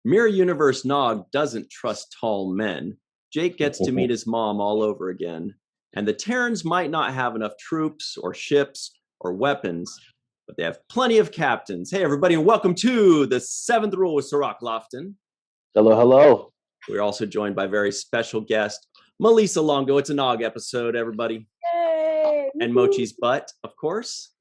Mirror Universe Nog doesn't trust tall men. Jake gets to meet his mom all over again. And the Terrans might not have enough troops or ships or weapons, but they have plenty of captains. Hey, everybody, and welcome to the Seventh Rule with Cirroc Lofton. Hello, hello. We're also joined by a very special guest, Malissa Longo. It's a Nog episode, everybody. Yay! And Mochi's butt, of course.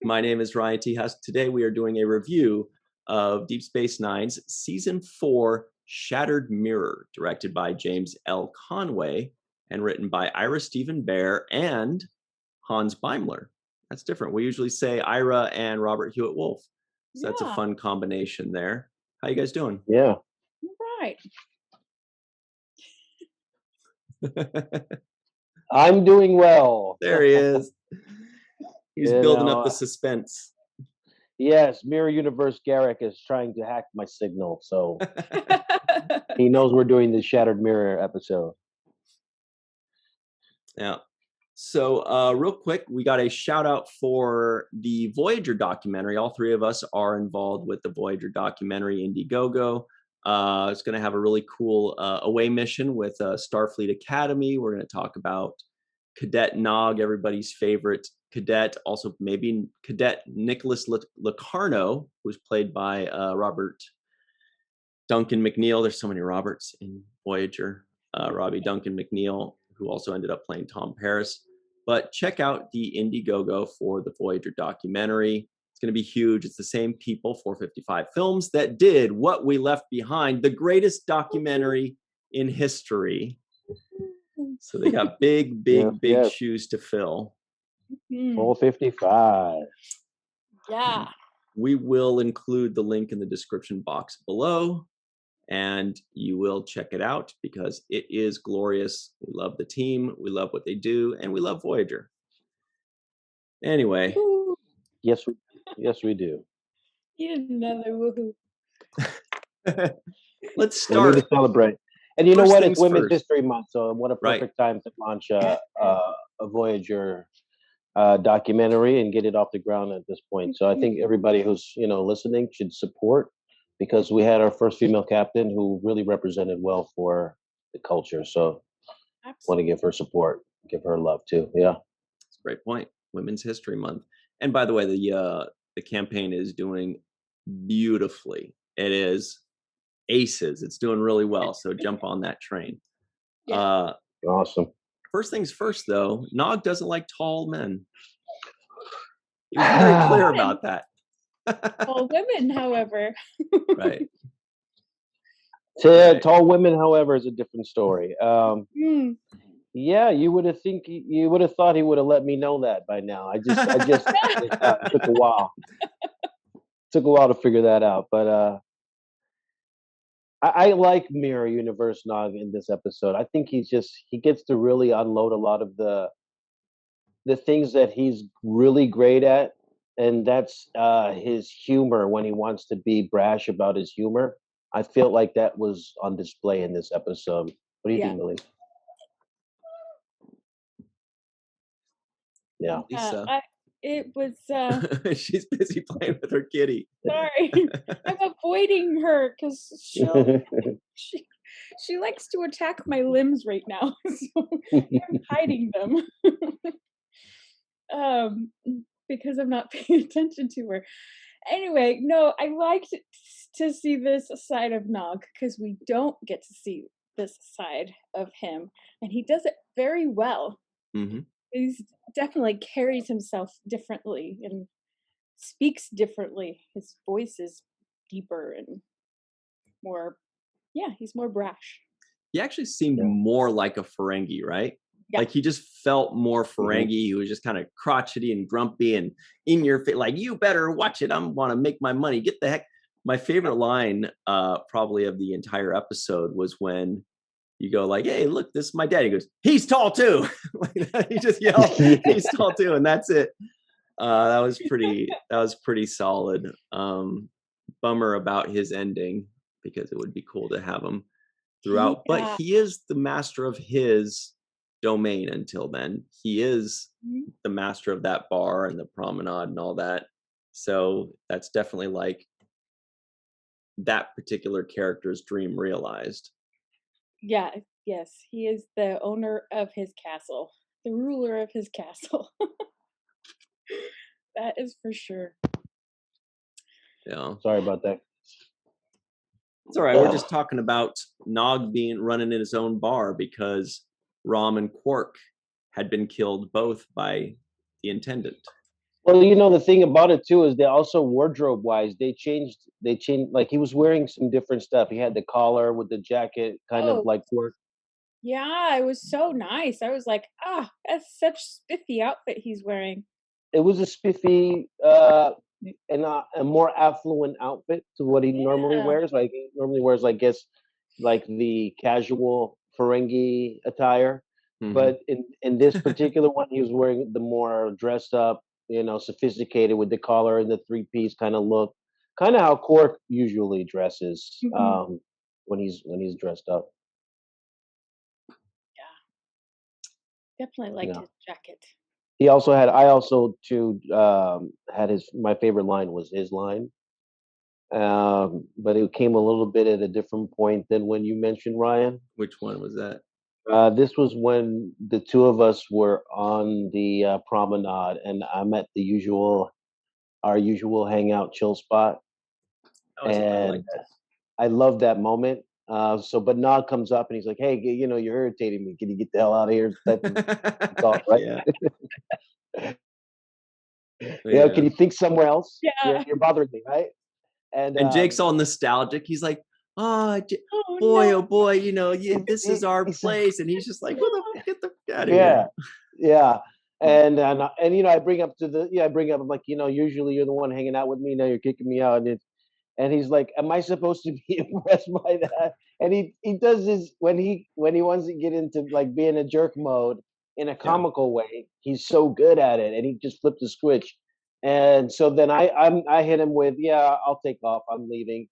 My name is Ryan T. Husk. Today we are doing a review of Deep Space Nine's Season 4 Shattered Mirror, directed by James L. Conway and written by Ira Steven Behr and Hans Beimler. That's different. We usually say Ira and Robert Hewitt Wolf. So that's a fun combination there. How you guys doing? Yeah. Right. I'm doing well. There he is. He's building up the suspense. Yes, Mirror Universe Garrick is trying to hack my signal, so he knows we're doing the Shattered Mirror episode. Yeah. So real quick, we got a shout out for the Voyager documentary. All three of us are involved with the Voyager documentary Indiegogo. It's going to have a really cool away mission with Starfleet Academy. We're going to talk about Cadet Nog, everybody's favorite cadet. Also, maybe Cadet Nicholas Locarno, who's played by Robert Duncan McNeil. There's so many Roberts in Voyager. Robbie Duncan McNeil, who also ended up playing Tom Paris. But check out the Indiegogo for the Voyager documentary. It's going to be huge. It's the same people, 455 Films, that did What We Left Behind, the greatest documentary in history. So they got big shoes to fill. 455. Yeah. We will include the link in the description box below, and you will check it out because it is glorious. We love the team, we love what they do, and we love Voyager. Anyway. Yes, we do. You did another woohoo. Let's start. We need to celebrate. And you know what? It's Women's first. History Month, so what a perfect time to launch a Voyager documentary and get it off the ground at this point. So I think everybody who's listening should support, because we had our first female captain who really represented well for the culture. So I want to give her support, give her love too. Yeah, that's a great point. Women's History Month. And by the way, the campaign is doing beautifully. It is aces. It's doing really well. So jump on that train. Yeah. Awesome. First things first, though, Nog doesn't like tall men. He's very clear about that. Tall women, however. Right. Tall women, however, is a different story. Yeah, you would have thought he would have let me know that by now. I just it took a while. Took a while to figure that out, but I like Mirror Universe Nog in this episode. I think he gets to really unload a lot of the things that he's really great at, and that's his humor when he wants to be brash about his humor. I feel like that was on display in this episode. What do you think, Millie? Yeah. It was. She's busy playing with her kitty. Sorry, I'm avoiding her because she likes to attack my limbs right now, so I'm hiding them. Because I'm not paying attention to her. Anyway, no, I liked to see this side of Nog because we don't get to see this side of him, and he does it very well. Mm-hmm. He's definitely carries himself differently and speaks differently. His voice is deeper and more, he's more brash. He actually seemed more like a Ferengi, right? Yeah. Like he just felt more Ferengi. He was just kind of crotchety and grumpy and in your face, like, you better watch it. I want to make my money. Get the heck. My favorite line probably of the entire episode was when you go like, hey, look, this is my dad. He goes, he's tall too. Like that. He just yelled, he's tall too. And that's it. That was pretty solid. Bummer about his ending, because it would be cool to have him throughout. But he is the master of his domain until then. He is the master of that bar and the promenade and all that. So that's definitely like that particular character's dream realized. Yeah, yes, he is the owner of his castle, the ruler of his castle. That is for sure. Yeah. Sorry about that. It's all right. We're just talking about Nog running in his own bar because Rom and Quark had been killed both by the intendant. Well, the thing about it too is they also wardrobe wise, they changed like he was wearing some different stuff. He had the collar with the jacket, kind of like Quark. Yeah, it was so nice. I was like, that's such spiffy outfit he's wearing. It was a spiffy and a more affluent outfit to what he normally wears. Like he normally wears, I guess, like the casual Ferengi attire. Mm-hmm. But in this particular one, he was wearing the more dressed up, sophisticated with the collar and the 3-piece kind of look, kind of how Quark usually dresses when he's dressed up. Yeah, definitely liked his jacket. He also had. I also too had my favorite line was his line, but it came a little bit at a different point than when you mentioned Ryan. Which one was that? This was when the two of us were on the promenade, and I'm at our usual hangout chill spot, and I love that moment. But Nog comes up and he's like, "Hey, you're irritating me. Can you get the hell out of here?" Talk, right? Yeah. Can you think somewhere else? Yeah. You're bothering me, right? And Jake's all nostalgic. He's like, boy, this is our place. And he's just like, get the out of here. Yeah. And I bring up I'm like, usually you're the one hanging out with me. Now you're kicking me out. And he's like, am I supposed to be impressed by that? And he does this when he wants to get into like being a jerk mode in a comical way. He's so good at it, and he just flipped the switch. And so then I hit him with, I'll take off. I'm leaving.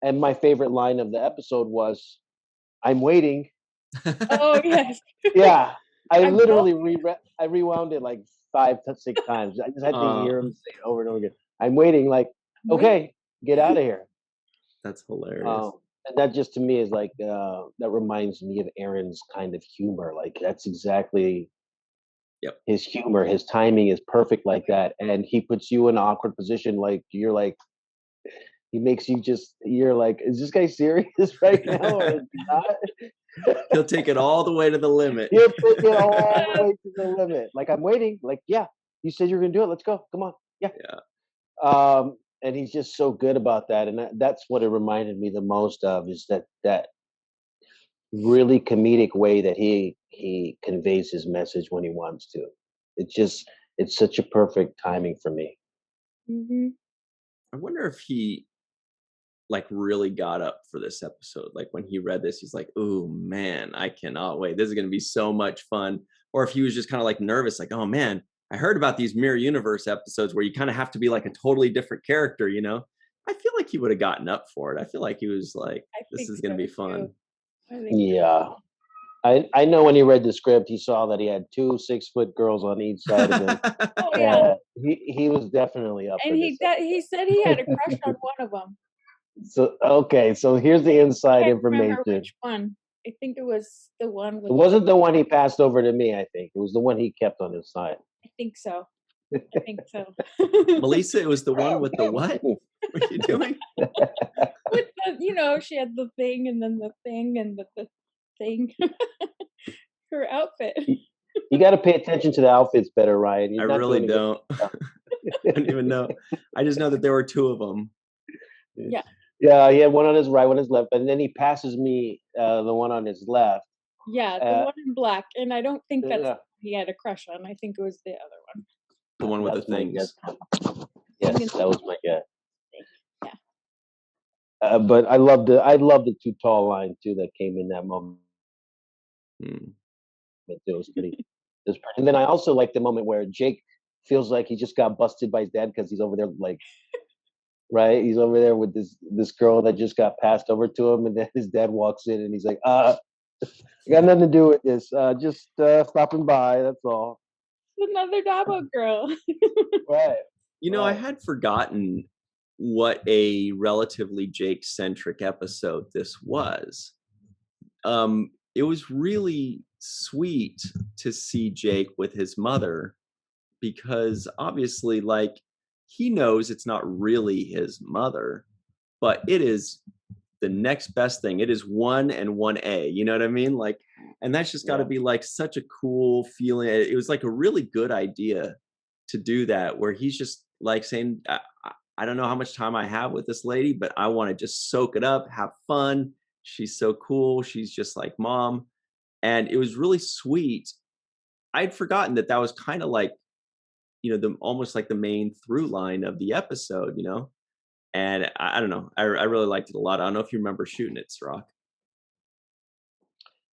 And my favorite line of the episode was, "I'm waiting." Oh yes. Yeah, I literally rewound it like 5 to 6 times. I just had to hear him say it over and over again. "I'm waiting." Like, okay, get out of here. That's hilarious. And that just to me is like that reminds me of Aaron's kind of humor. Like that's exactly his humor. His timing is perfect like that, and he puts you in an awkward position. Like you're like, he makes you you're like, is this guy serious right now or is he not? He'll take it all the way to the limit. He'll take it all the way to the limit. Like, I'm waiting. Like, yeah, you said you're gonna do it. Let's go. Come on. Yeah. And he's just so good about that, and that's what it reminded me the most of is that really comedic way that he conveys his message when he wants to. It's such a perfect timing for me. Mm-hmm. I wonder if he like really got up for this episode. Like when he read this, he's like, "Oh man, I cannot wait. This is going to be so much fun." Or if he was just kind of like nervous, like, "Oh man, I heard about these Mirror Universe episodes where you kind of have to be like a totally different character, I feel like he would have gotten up for it. I feel like he was like, this is going to be fun. Yeah. I know when he read the script, he saw that he had 2 6-foot girls on each side of him. Oh yeah. He was definitely up. And he said he had a crush on one of them. So okay, so here's the inside information. Which one? I think it was the one. It wasn't the one he passed over to me. I think it was the one he kept on his side. I think so. Melissa, it was the one with the what? What are you doing? With the, she had the thing and then the thing and the thing. Her outfit. You got to pay attention to the outfits better, Ryan. I really don't. I don't even know. I just know that there were 2 of them. Yeah. Yeah, he had one on his right, one on his left, and then he passes me the one on his left. Yeah, the one in black, and I don't think that's he had a crush on. I think it was the other one. The one with the things. Yes, that was my guess. Yeah. But I love the too tall line too that came in that moment. It was pretty. And then I also like the moment where Jake feels like he just got busted by his dad because he's over there like. Right, he's over there with this girl that just got passed over to him, and then his dad walks in, and he's like, I got nothing to do with this. Just stopping by. That's all." Another Dabo girl. Right. I had forgotten what a relatively Jake-centric episode this was. It was really sweet to see Jake with his mother, because obviously, like, he knows it's not really his mother, but it is the next best thing. It is 1 and 1A, you know what I mean? Like, and that's just got to be like such a cool feeling. It was like a really good idea to do that, where he's just like saying, I don't know how much time I have with this lady, but I want to just soak it up, have fun. She's so cool. She's just like mom. And it was really sweet. I'd forgotten that that was kind of like, the almost like the main through line of the episode, and I don't know. I really liked it a lot. I don't know if you remember shooting it, Cirroc.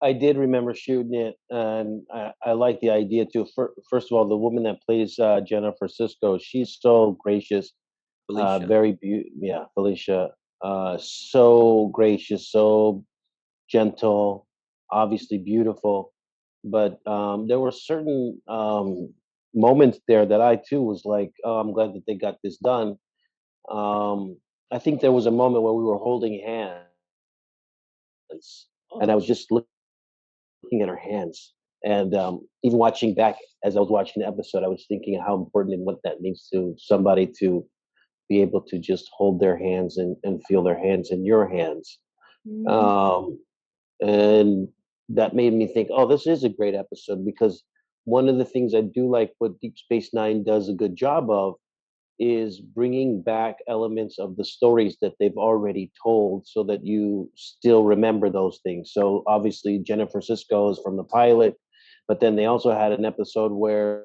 I did remember shooting it, and I like the idea too. First of all, the woman that plays Jennifer Sisko, she's so gracious, Felicia. Felicia, so gracious, so gentle, obviously beautiful. But there were certain moments there that I too was like, oh, I'm glad that they got this done. I think there was a moment where we were holding hands, and I was just looking at her hands. And even watching back as I was watching the episode, I was thinking how important and what that means to somebody to be able to just hold their hands and feel their hands in your hands. Um, and that made me think, oh, this is a great episode, because one of the things I do like what Deep Space Nine does a good job of is bringing back elements of the stories that they've already told so that you still remember those things. So obviously Jennifer Sisko is from the pilot, but then they also had an episode where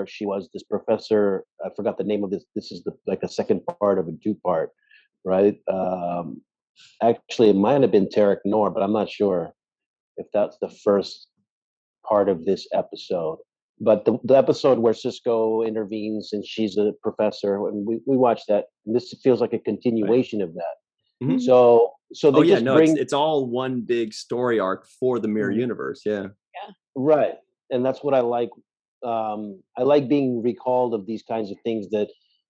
she was this professor. I forgot the name of this. This is like a second part of a two-part, right? Actually, it might have been Tarek Noor, but I'm not sure if that's the first part of this episode. But the episode where Sisko intervenes and she's a professor, and we watched that. And this feels like a continuation of that. Mm-hmm. So they just bring it's all one big story arc for the mirror universe. Yeah. Right, and that's what I like. I like being recalled of these kinds of things that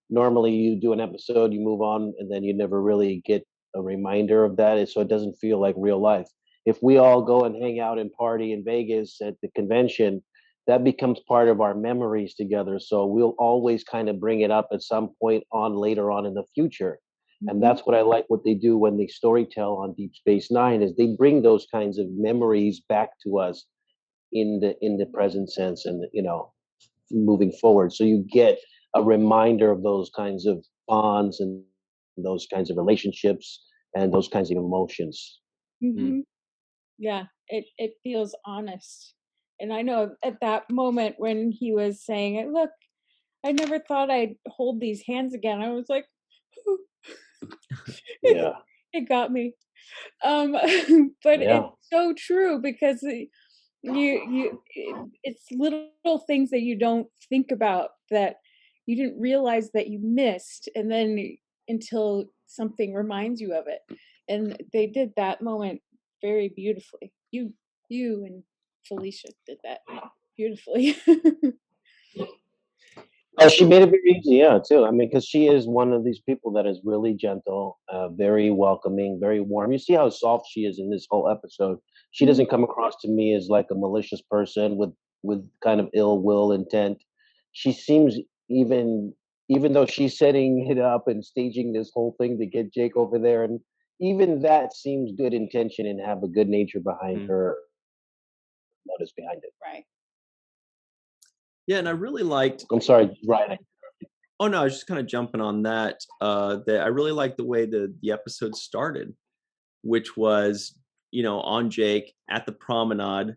normally you do an episode, you move on, and then you never really get a reminder of that. So it doesn't feel like real life. If we all go and hang out and party in Vegas at the convention, that becomes part of our memories together. So we'll always kind of bring it up at some point on later on in the future. And that's what I like what they do when they storytell on Deep Space Nine, is they bring those kinds of memories back to us in the present sense, and moving forward. So you get a reminder of those kinds of bonds and those kinds of relationships and those kinds of emotions. Yeah, it feels honest. And I know at that moment when he was saying, look, I never thought I'd hold these hands again. I was like, Yeah, it got me. But it's so true, because it's little things that you don't think about, that you didn't realize that you missed, and then until something reminds you of it. And they did that moment very beautifully. You and Felicia did that beautifully. Oh, she made it very easy, too. I mean, because she is one of these people that is really gentle, very welcoming, very warm. You see how soft she is in this whole episode. She doesn't come across to me as like a malicious person with kind of ill will intent. She seems, even though she's setting it up and staging this whole thing to get Jake over there, and even that seems good intention and have a good nature behind her motives behind it. Right. Yeah, and I really liked. I'm sorry, Ryan. Oh no, I was just kind of jumping on that. That I really liked the way the episode started, which was on Jake at the promenade,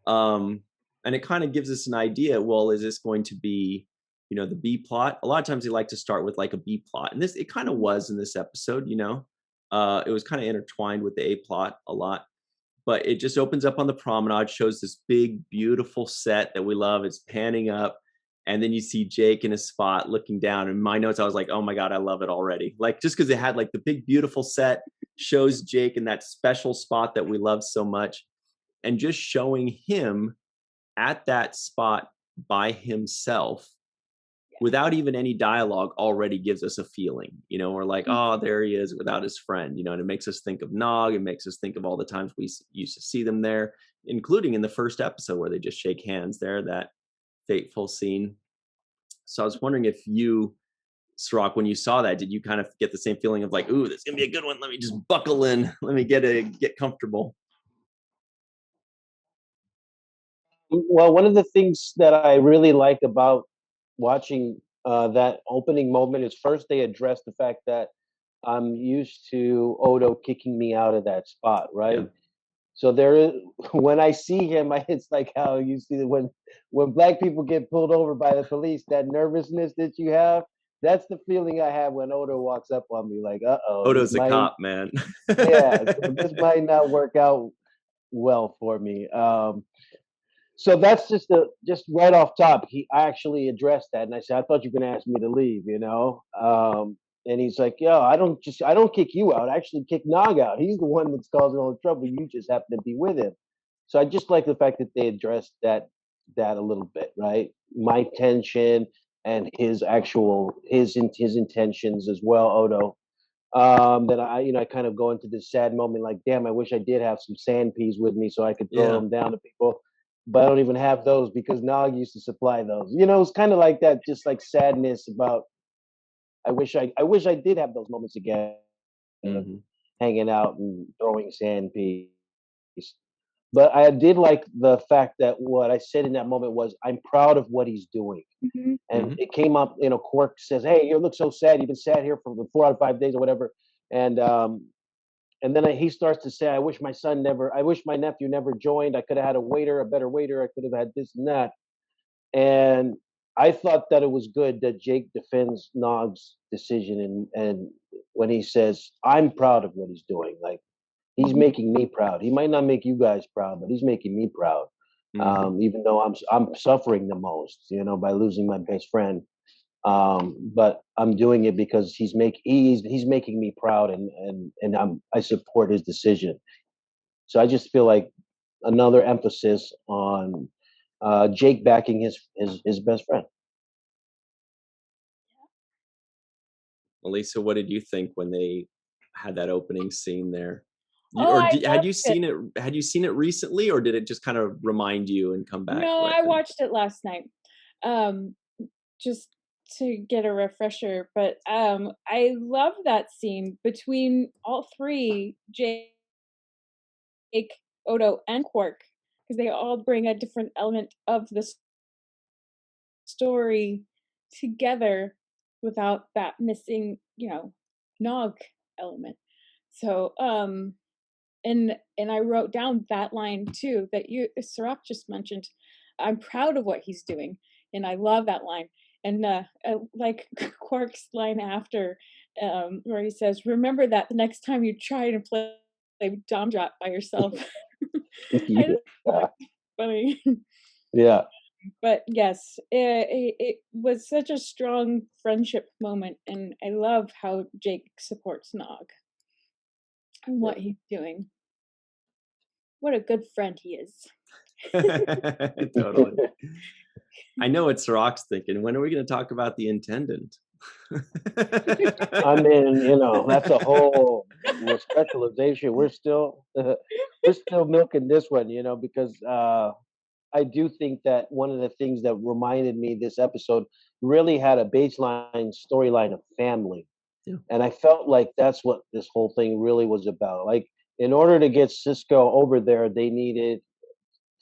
and it kind of gives us an idea. Well, is this going to be the B plot? A lot of times they like to start with like a B plot, and it kind of was in this episode. It was kind of intertwined with the A plot a lot. But it just opens up on the promenade, shows this big, beautiful set that we love. It's panning up. And then you see Jake in a spot looking down. In my notes, I was like, oh my God, I love it already. Like, just because it had like the big, beautiful set, shows Jake in that special spot that we love so much. And just showing him at that spot by himself without even any dialogue, already gives us a feeling. We're like, oh, there he is without his friend. And it makes us think of Nog. It makes us think of all the times we used to see them there, including in the first episode where they just shake hands there, that fateful scene. So I was wondering if you, Cirroc, when you saw that, did you kind of get the same feeling of like, ooh, this is gonna be a good one. Let me just buckle in. Let me get comfortable. Well, one of the things that I really like about watching that opening moment is first they address the fact that I'm used to Odo kicking me out of that spot, right? Yeah. So there is, when I see him, it's like how you see that when black people get pulled over by the police, that nervousness that you have, that's the feeling I have when Odo walks up on me, like, Odo's a cop, man. Yeah, so this might not work out well for me. So that's just right off top. I actually addressed that, and I said, I thought you were going to ask me to leave, and he's like, yo, I don't kick you out. I actually kick Nog out. He's the one that's causing all the trouble. You just happen to be with him. So I just like the fact that they addressed that a little bit, right? My tension and his intentions as well, Odo. Then I kind of go into this sad moment, like, damn, I wish I did have some sand peas with me so I could throw them down to people. But I don't even have those because Nog used to supply those. It's kind of like that, just like sadness about. I wish I did have those moments again, hanging out and throwing sand peas. But I did like the fact that what I said in that moment was, I'm proud of what he's doing. And it came up, Quark says, hey, you look so sad. You've been sad here for 4 out of 5 days or whatever. And then he starts to say, I wish my nephew never joined. I could have had a better waiter. I could have had this and that. And I thought that it was good that Jake defends Nog's decision. And when he says, I'm proud of what he's doing, like, he's making me proud. He might not make you guys proud, but he's making me proud. Even though I'm suffering the most, by losing my best friend. But I'm doing it because he's making me proud, and I support his decision. So I just feel like another emphasis on Jake backing his best friend. Malissa, what did you think when they had that opening scene there? Had you seen it? Had you seen it recently, or did it just kind of remind you and come back? No, I watched it last night, just to get a refresher. But I love that scene between all three, Jake, Odo, and Quark, because they all bring a different element of the story together without that missing, Nog element. So, and I wrote down that line too that Cirroc just mentioned. I'm proud of what he's doing, and I love that line. And like Quark's line after, where he says, "Remember that the next time you try to play Dom Drop by yourself." Yeah. Funny. Yeah. But yes, it was such a strong friendship moment, and I love how Jake supports Nog and what he's doing. What a good friend he is. Totally. I know what Cirroc's thinking. When are we going to talk about the Intendant? I mean, that's a whole specialization. We're still milking this one, because I do think that one of the things that reminded me this episode really had a baseline storyline of family. Yeah. And I felt like that's what this whole thing really was about. Like, in order to get Sisko over there, they needed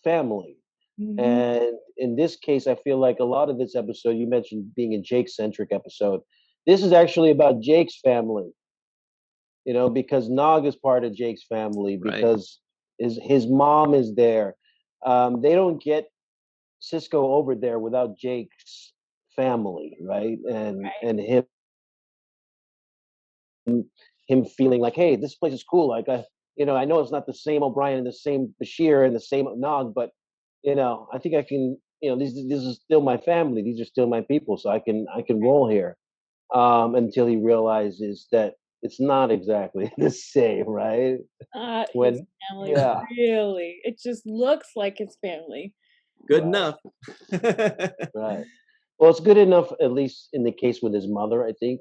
family. And in this case, I feel like a lot of this episode, you mentioned being a Jake-centric episode. This is actually about Jake's family, because Nog is part of Jake's family, because his mom is there. They don't get Sisko over there without Jake's family, right? And him feeling like, hey, this place is cool. Like, I know it's not the same O'Brien and the same Bashir and the same Nog, but I think I can. This is still my family. These are still my people, so I can roll here. Until he realizes that it's not exactly the same, right? His family, really. It just looks like his family. Good enough. Right. Well, it's good enough, at least in the case with his mother, I think,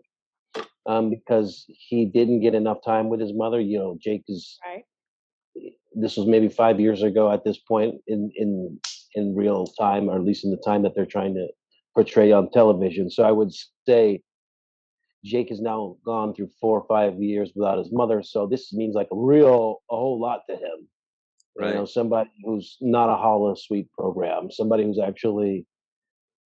because he didn't get enough time with his mother. You know, Jake is. Right. This was maybe 5 years ago at this point in real time, or at least in the time that they're trying to portray on television. So I would say Jake has now gone through 4 or 5 years without his mother. So this means like a whole lot to him. Right. You know, somebody who's not a holosuite program, somebody who's actually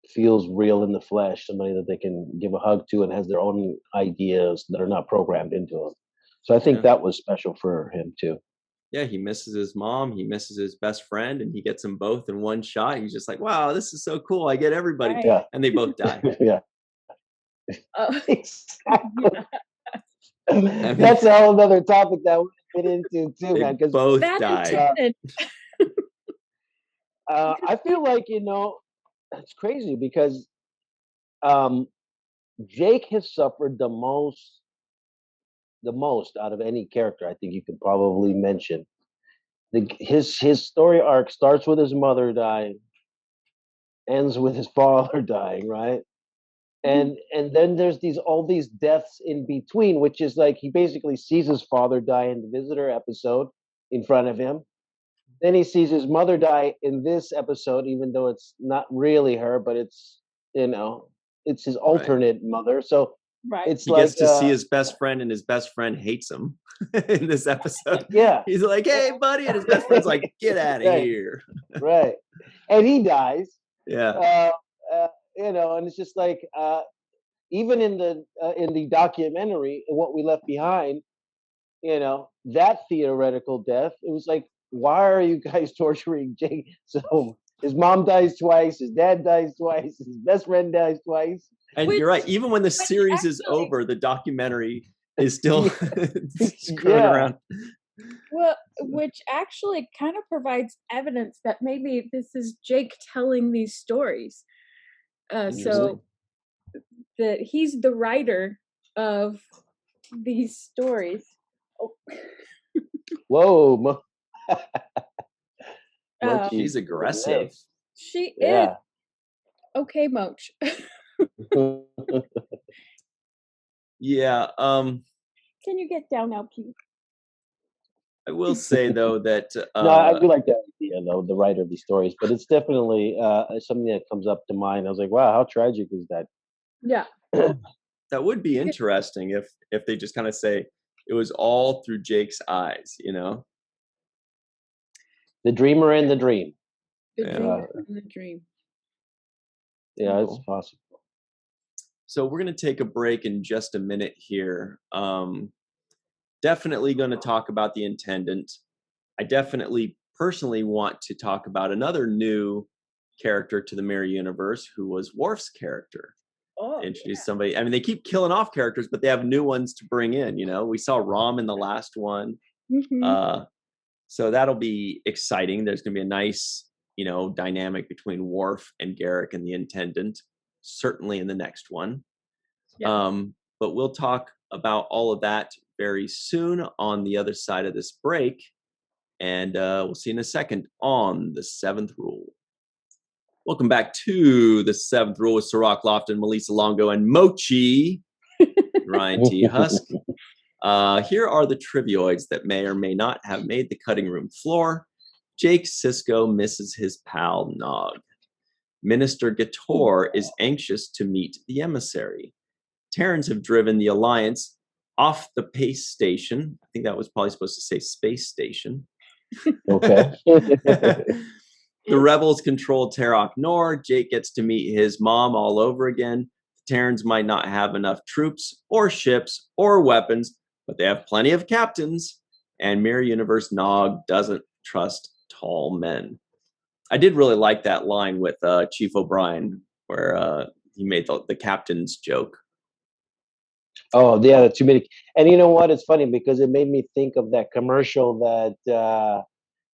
feels real in the flesh, somebody that they can give a hug to and has their own ideas that are not programmed into them. So I think that was special for him too. Yeah, he misses his mom, he misses his best friend, and he gets them both in one shot. He's just like, wow, this is so cool. I get everybody. Right. Yeah. And they both die. Yeah. Exactly. That's a whole other topic that we get into too, man. Because both die. I feel like, you know, it's crazy because Jake has suffered the most out of any character I think you could probably mention. His story arc starts with his mother dying, ends with his father dying, right? And then there's all these deaths in between, which is like he basically sees his father die in the Visitor episode in front of him. Then he sees his mother die in this episode, even though it's not really her, but it's, you know, it's his alternate mother. So it's he like gets to see his best friend, and his best friend hates him in this episode. Yeah, he's like, "Hey, buddy," and his best friend's like, "Get out of here!" Right, and he dies. Yeah, you know, and it's just like even in the documentary, What We Left Behind, you know, that theoretical death, it was like, why are you guys torturing Jake? So his mom dies twice, his dad dies twice, his best friend dies twice. And you're right. Even when the series is over, the documentary is still screwing around. Well, which actually kind of provides evidence that maybe this is Jake telling these stories. So that he's the writer of these stories. Oh. Whoa. She's aggressive. She is. Okay, Moach. Yeah. Can you get down now, please? I will say though that no, I do like that idea though, the writer of these stories, but it's definitely something that comes up to mind. I was like, wow, how tragic is that? Yeah. That would be interesting if they just kind of say it was all through Jake's eyes, you know? The dreamer and the dream. The dreamer and the dream. Yeah, it's possible. So we're going to take a break in just a minute here. Definitely going to talk about the Intendant. I definitely personally want to talk about another new character to the Mirror Universe, who was Worf's character. Introduce somebody. I mean, they keep killing off characters, but they have new ones to bring in. You know, we saw Rom in the last one. So that'll be exciting. There's going to be a nice, you know, dynamic between Worf and Garrick and the Intendant, certainly in the next one. But we'll talk about all of that very soon on the other side of this break. And we'll see you in a second on The Seventh Rule. Welcome back to The Seventh Rule with Cirroc, Lofton, Malissa Longo, and Mochi, Ryan T. Husk. Here are the trivioids that may or may not have made the cutting room floor. Jake Sisko misses his pal Nog. Minister Gator is anxious to meet the emissary. Terrans have driven the Alliance off the Pace Station. I think that was probably supposed to say Space Station. Okay. The rebels control Terok Nor. Jake gets to meet his mom all over again. The Terrans might not have enough troops or ships or weapons, but they have plenty of captains. And Mirror Universe Nog doesn't trust tall men. I did really like that line with Chief O'Brien, where he made the captain's joke. Oh, yeah, too many. And you know what? It's funny because it made me think of that commercial that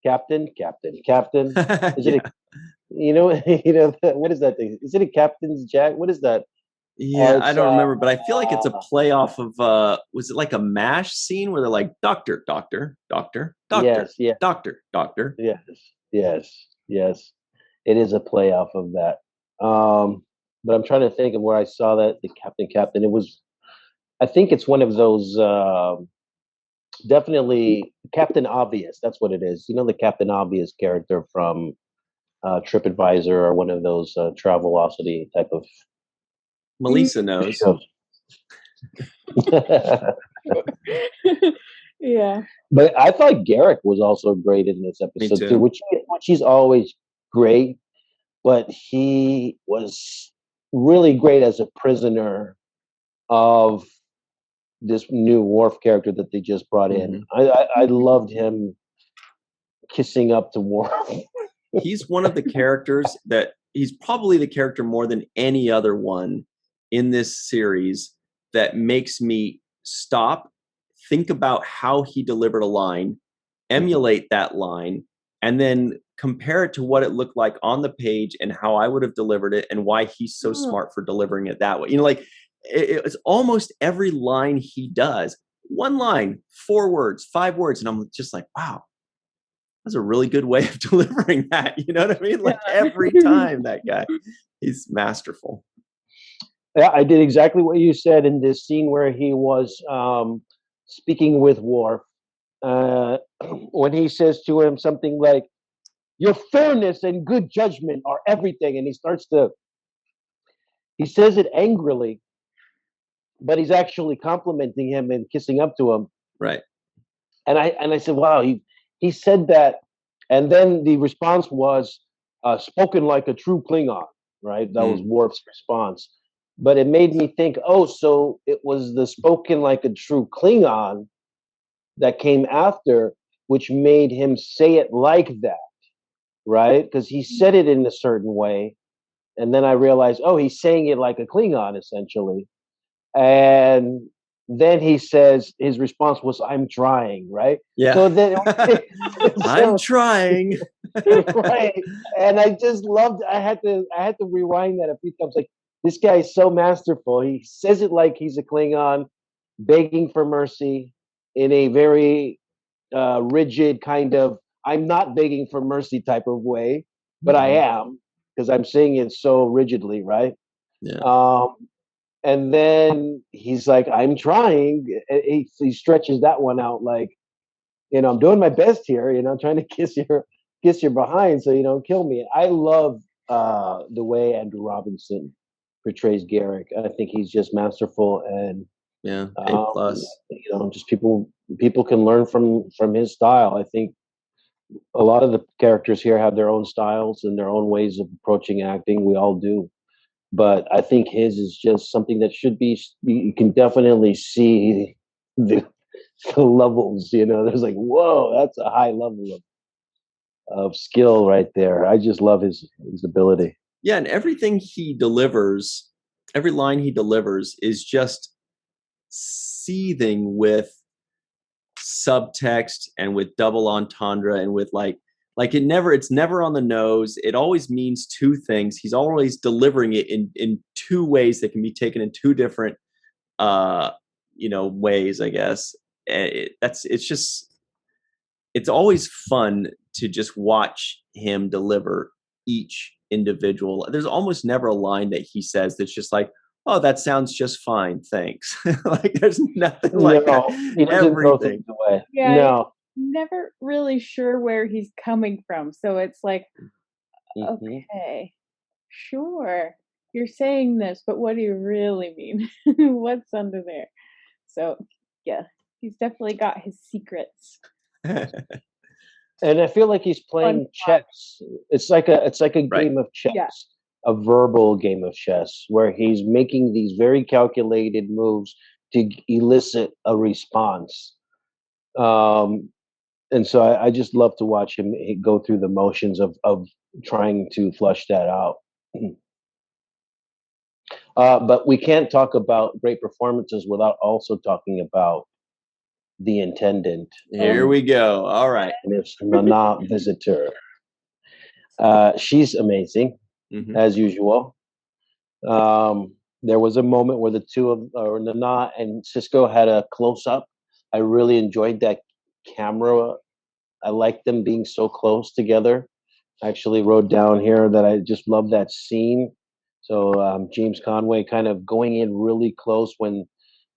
Captain. Is it what is that thing? Is it a Captain's Jack? What is that? Yeah, I don't remember, but I feel like it's a play off of was it like a MASH scene where they're like doctor, doctor, doctor, doctor, yes, doctor, doctor. Yes. It is a play off of that. but I'm trying to think of where I saw that the Captain. It was, I think it's one of those. Definitely Captain Obvious. That's what it is. You know, the Captain Obvious character from TripAdvisor or one of those Travelocity type of Melissa knows. shows. Yeah. But I thought Garrick was also great in this episode too, which he's always great, but he was really great as a prisoner of this new Worf character that they just brought in. I loved him kissing up to Worf. He's one of the characters that he's probably the character more than any other one in this series that makes me stop, think about how he delivered a line, emulate that line, and then compare it to what it looked like on the page and how I would have delivered it and why he's so smart for delivering it that way. You know, like it's almost every line he does, one line, 4 words, 5 words. And I'm just like, wow, that's a really good way of delivering that. You know what I mean? Like every time that guy, he's masterful. Yeah, I did exactly what you said in this scene where he was speaking with Worf. When he says to him something like, your fairness and good judgment are everything. And he says it angrily, but he's actually complimenting him and kissing up to him. Right. And I said, wow, he said that. And then the response was spoken like a true Klingon, right? That was Worf's response. But it made me think, oh, so it was the spoken like a true Klingon that came after, which made him say it like that, right? Because he said it in a certain way. And then I realized, oh, he's saying it like a Klingon, essentially. And then he says, his response was, I'm trying, right? Yeah. So then, I'm trying. Right. And I just loved, I had to rewind that a few times. Like, this guy is so masterful. He says it like he's a Klingon, begging for mercy in a very rigid kind of, I'm not begging for mercy type of way, but I am, because I'm saying it so rigidly, right? Yeah. And then he's like, I'm trying. He stretches that one out like, you know, I'm doing my best here, you know, trying to kiss your behind so you don't kill me. I love the way Andrew Robinson portrays Garrick. I think he's just masterful, and yeah, A+. You know, just people can learn from his style. I think a lot of the characters here have their own styles and their own ways of approaching acting. We all do. But I think his is just something that should be, you can definitely see the levels, you know, there's like, whoa, that's a high level of skill right there. I just love his ability. Yeah, and everything he delivers, every line he delivers is just seething with subtext and with double entendre and with like it's never on the nose. It always means 2 things. He's always delivering it in 2 ways that can be taken in 2 different ways, I guess. It's always fun to just watch him deliver each individual. There's almost never a line that he says that's just like, oh, that sounds just fine, thanks. Like there's nothing like that. He doesn't throw things away. Yeah, no. Never really sure where he's coming from. So it's like, okay, sure, you're saying this, but what do you really mean? What's under there? So yeah, he's definitely got his secrets. And I feel like he's playing chess. It's like a game of chess, a verbal game of chess, where he's making these very calculated moves to elicit a response. And so I just love to watch him go through the motions of trying to flush that out. But we can't talk about great performances without also talking about the intendant. Here we go. All right. Miss Nana Visitor. She's amazing, as usual. There was a moment where the two of Nana and Sisko had a close-up. I really enjoyed that camera. I like them being so close together. I actually wrote down here that I just love that scene So James Conway kind of going in really close when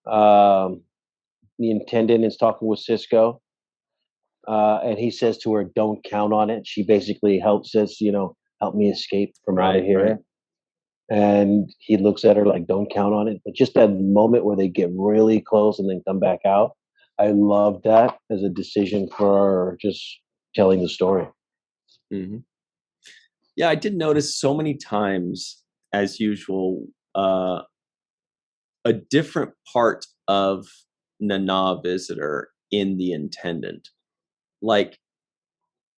the intendant is talking with Sisko, and he says to her, "Don't count on it." She basically says, "Help me escape from out of here." Right. And he looks at her like, "Don't count on it." But just that moment where they get really close and then come back out, I love that as a decision for just telling the story. Mm-hmm. Yeah, I did notice so many times, as usual, a different part of Nana Visitor in the Intendant. Like,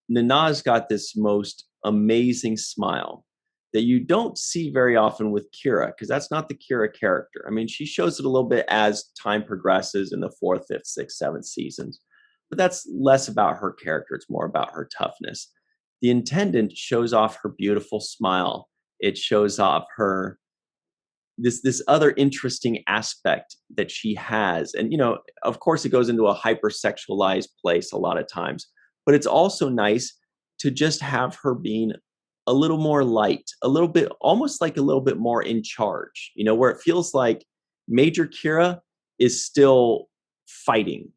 Nana's got this most amazing smile that you don't see very often with Kira, because that's not the Kira character. I mean, she shows it a little bit as time progresses in the 4th, 5th, 6th, 7th seasons, but that's less about her character. It's more about her toughness. The Intendant shows off her beautiful smile. It shows off her this other interesting aspect that she has. And, of course, it goes into a hypersexualized place a lot of times, but it's also nice to just have her being a little more light, a little bit, almost like a little bit more in charge, where it feels like Major Kira is still fighting,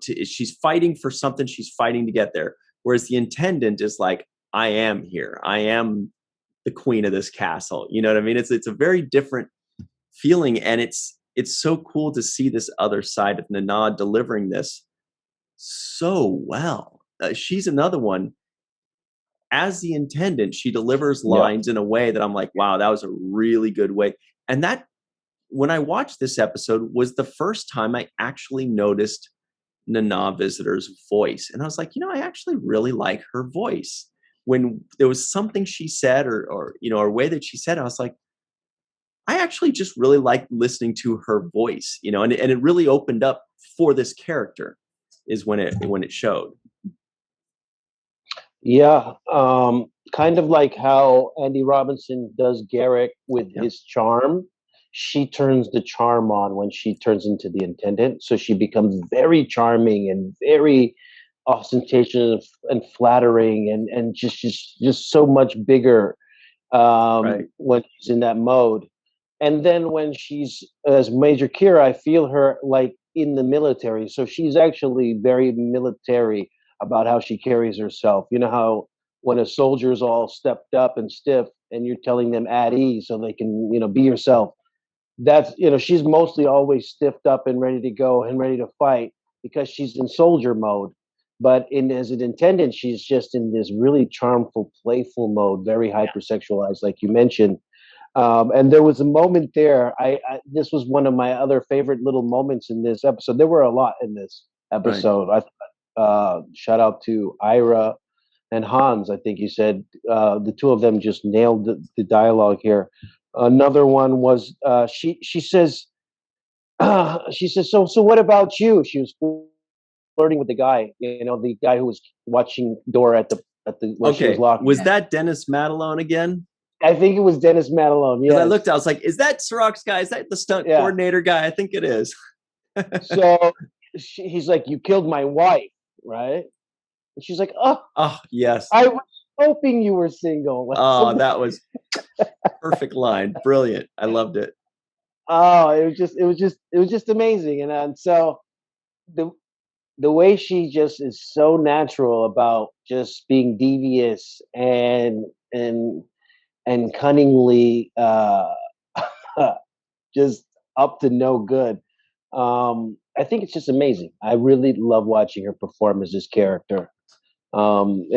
she's fighting for something, she's fighting to get there. Whereas the Intendant is like, I am here. I am the queen of this castle. You know what I mean? It's a very different feeling, and it's so cool to see this other side of Nana delivering this so well. She's another one. As the Intendant, she delivers lines in a way that I'm like, wow, that was a really good way. And that, when I watched this episode, was the first time I actually noticed Nana Visitor's voice. And I was like, I actually really like her voice. When there was something she said or a way that she said it, I was like, I actually just really like listening to her voice, and it really opened up for this character is when it showed. Yeah. Kind of like how Andy Robinson does Garrick with his charm. She turns the charm on when she turns into the Intendant. So she becomes very charming and very ostentatious and flattering and just so much bigger when she's in that mode. And then when she's as Major Kira, I feel her like in the military. So she's actually very military about how she carries herself. You know how when a soldier's all stepped up and stiff and you're telling them at ease so they can, be yourself. That's, she's mostly always stiffed up and ready to go and ready to fight because she's in soldier mode. But as an Intendant, she's just in this really charmful, playful mode, very hypersexualized, like you mentioned. And there was a moment there. This was one of my other favorite little moments in this episode. There were a lot in this episode. Right. Shout out to Ira and Hans. I think you said the two of them just nailed the dialogue here. Another one was she says so what about you? She was flirting with the guy, the guy who was watching Dora at the when she was locked. Was that Dennis Matalone again? I think it was Dennis Matalone. Because I looked, I was like, is that Cirroc's guy? Is that the stunt coordinator guy? I think it is. So he's like, you killed my wife, right? And she's like, oh, yes. I was hoping you were single. Oh, that was perfect line. Brilliant. I loved it. Oh, it was just amazing. And so the way she just is so natural about just being devious and cunningly just up to no good. I think it's just amazing. I really love watching her perform as this character. And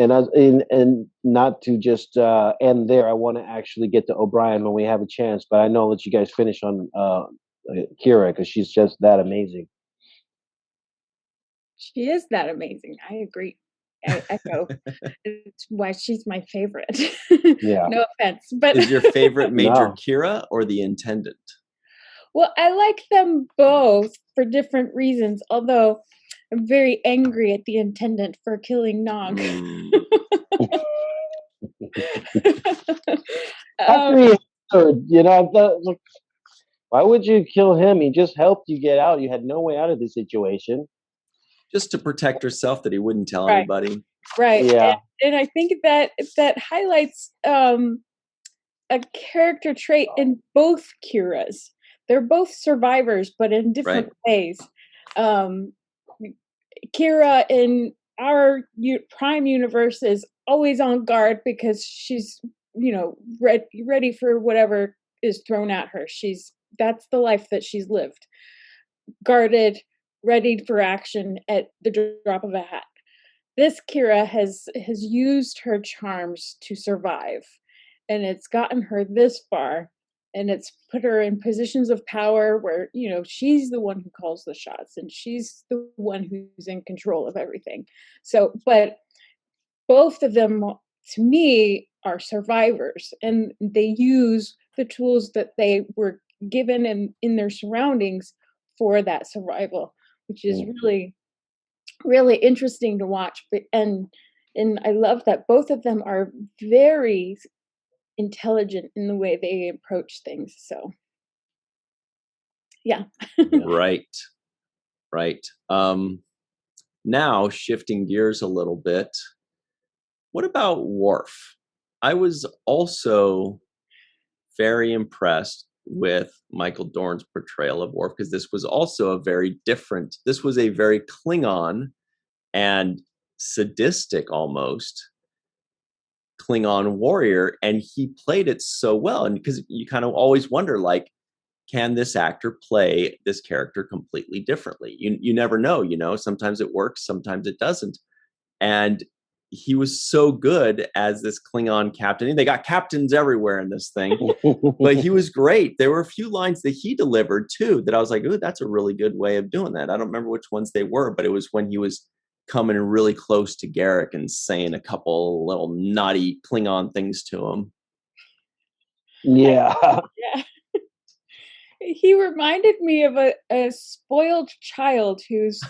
not to just end there. I want to actually get to O'Brien when we have a chance, but I know I'll let you guys finish on Kira because she's just that amazing. She is that amazing. I agree. I echo. It's why she's my favorite. Yeah. No offense, but is your favorite Major Kira or the Intendant? Well, I like them both for different reasons. Although I'm very angry at the Intendant for killing Nog. Why would you kill him? He just helped you get out. You had no way out of the situation. Just to protect herself that he wouldn't tell anybody. Right. Yeah. And I think that highlights a character trait in both Kiras. They're both survivors, but in different ways. Kira in our Prime universe is always on guard because she's, ready for whatever is thrown at her. That's the life that she's lived. Guarded, ready for action at the drop of a hat. This Kira has used her charms to survive, and it's gotten her this far, and it's put her in positions of power where, she's the one who calls the shots, and she's the one who's in control of everything. So, but both of them, to me, are survivors, and they use the tools that they were given in their surroundings for that survival, which is really, really interesting to watch. And I love that both of them are very intelligent in the way they approach things. So yeah. Right. Now shifting gears a little bit, what about Worf? I was also very impressed with Michael Dorn's portrayal of Worf, because this was also this was a very Klingon and sadistic almost Klingon warrior, and he played it so well. And because you kind of always wonder, like, can this actor play this character completely differently? You never know, sometimes it works, sometimes it doesn't. And he was so good as this Klingon captain. And they got captains everywhere in this thing, but he was great. There were a few lines that he delivered too that I was like, ooh, that's a really good way of doing that. I don't remember which ones they were, but it was when he was coming really close to Garak and saying a couple little naughty Klingon things to him. Yeah. Yeah. He reminded me of a spoiled child who's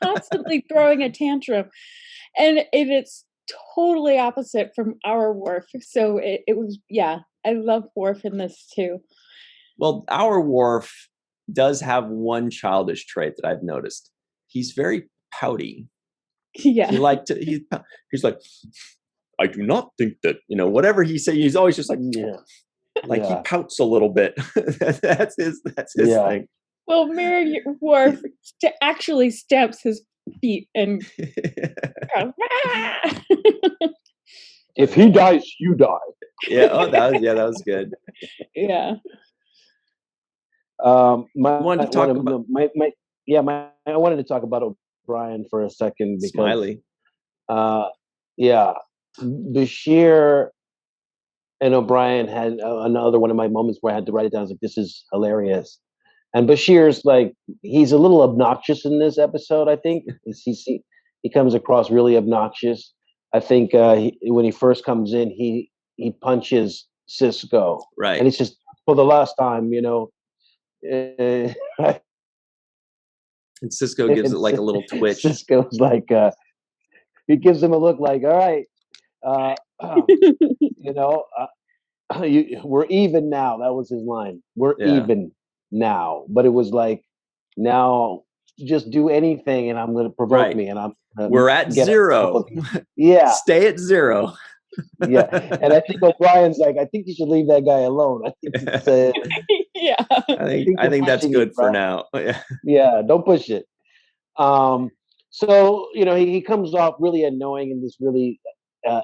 constantly throwing a tantrum. And it's totally opposite from our Worf. So it was, I love Worf in this too. Well, our Worf does have one childish trait that I've noticed. He's very pouty. Yeah. He's like, I do not think that, whatever he says, he's always just like, he pouts a little bit. that's his thing. Well, Mary Worf actually stamps his feet and if he dies, you die. Yeah. Oh, that was good. Yeah. I wanted to talk about O'Brien for a second because Smiley. Bashir and O'Brien had another one of my moments where I had to write it down. I was like, this is hilarious. And Bashir's like, he's a little obnoxious in this episode, I think. He comes across really obnoxious. I think when he first comes in, he punches Sisko. Right. And it's just, for the last time, and Sisko gives it like a little twitch. Sisko's like, he gives him a look like, all right, we're even now. That was his line. We're even now. But it was like, now just do anything and I'm going to provoke me. And we're at 0. Yeah. Stay at 0. Yeah. And I think O'Brien's like, I think you should leave that guy alone. I think I think that's good for now. Yeah. Don't push it. So, he comes off really annoying and this really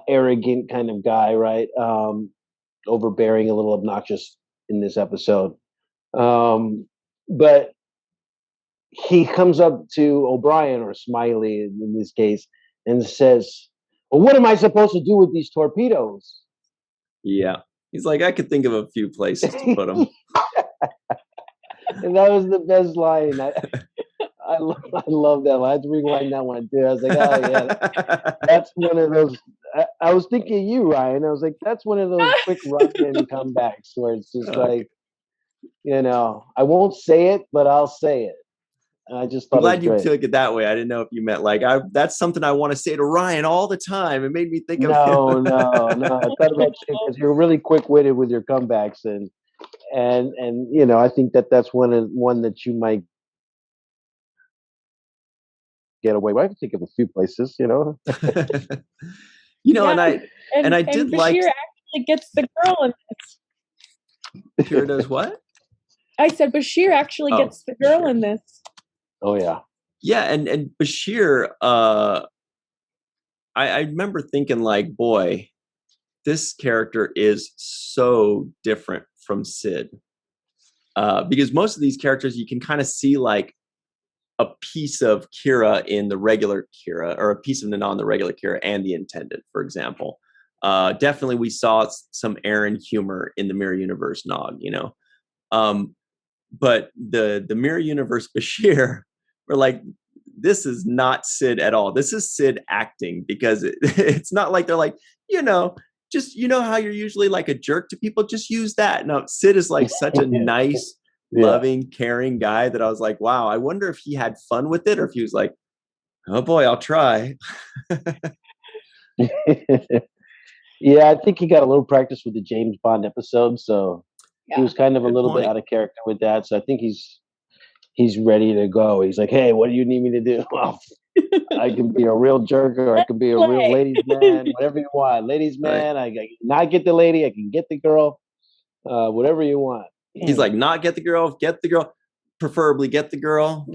arrogant kind of guy, right? Overbearing, a little obnoxious in this episode. But he comes up to O'Brien, or Smiley in this case, and says, well, what am I supposed to do with these torpedoes? Yeah. He's like, I could think of a few places to put them. And that was the best line. I love that line. I had to rewind that one too. I was like, oh yeah, that's one of those. I was thinking of you, Ryan. I was like, that's one of those quick run-in comebacks where it's just like, I won't say it, but I'll say it. And I just thought I'm glad you took it that way. I didn't know if you meant like, that's something I want to say to Ryan all the time. It made me think of him. No. I thought about you because you're really quick-witted with your comebacks, and I think that's one that you might get away with. I can think of a few places, And I did Bashir like. actually gets the girl in this. Kira does what? I said Bashir actually gets the girl in this. Oh yeah. Yeah, and Bashir, I remember thinking like, boy, this character is so different from Sid. Because most of these characters you can kind of see like a piece of Kira in the regular Kira, or a piece of Nana in the regular Kira and the Intendant, for example. Definitely we saw some Aron humor in the Mirror Universe Nog, you know. But the Mirror Universe Bashir, we're like, this is not Sid at all. This is Sid acting, because it's not like they're like, you know, just, you know how you're usually like a jerk to people, just use that. No, Sid is like such a nice, loving, caring guy that I was like, wow, I wonder if he had fun with it, or if he was like, oh boy, I'll try. Yeah, I think he got a little practice with the James Bond episode, so he was kind of a little bit out of character with that. So I think he's ready to go. He's like, hey, what do you need me to do? Well, I can be a real jerk, or I can be a real ladies man, whatever you want. Ladies man, I can not get the lady, I can get the girl, whatever you want. He's like, not get the girl, preferably get the girl.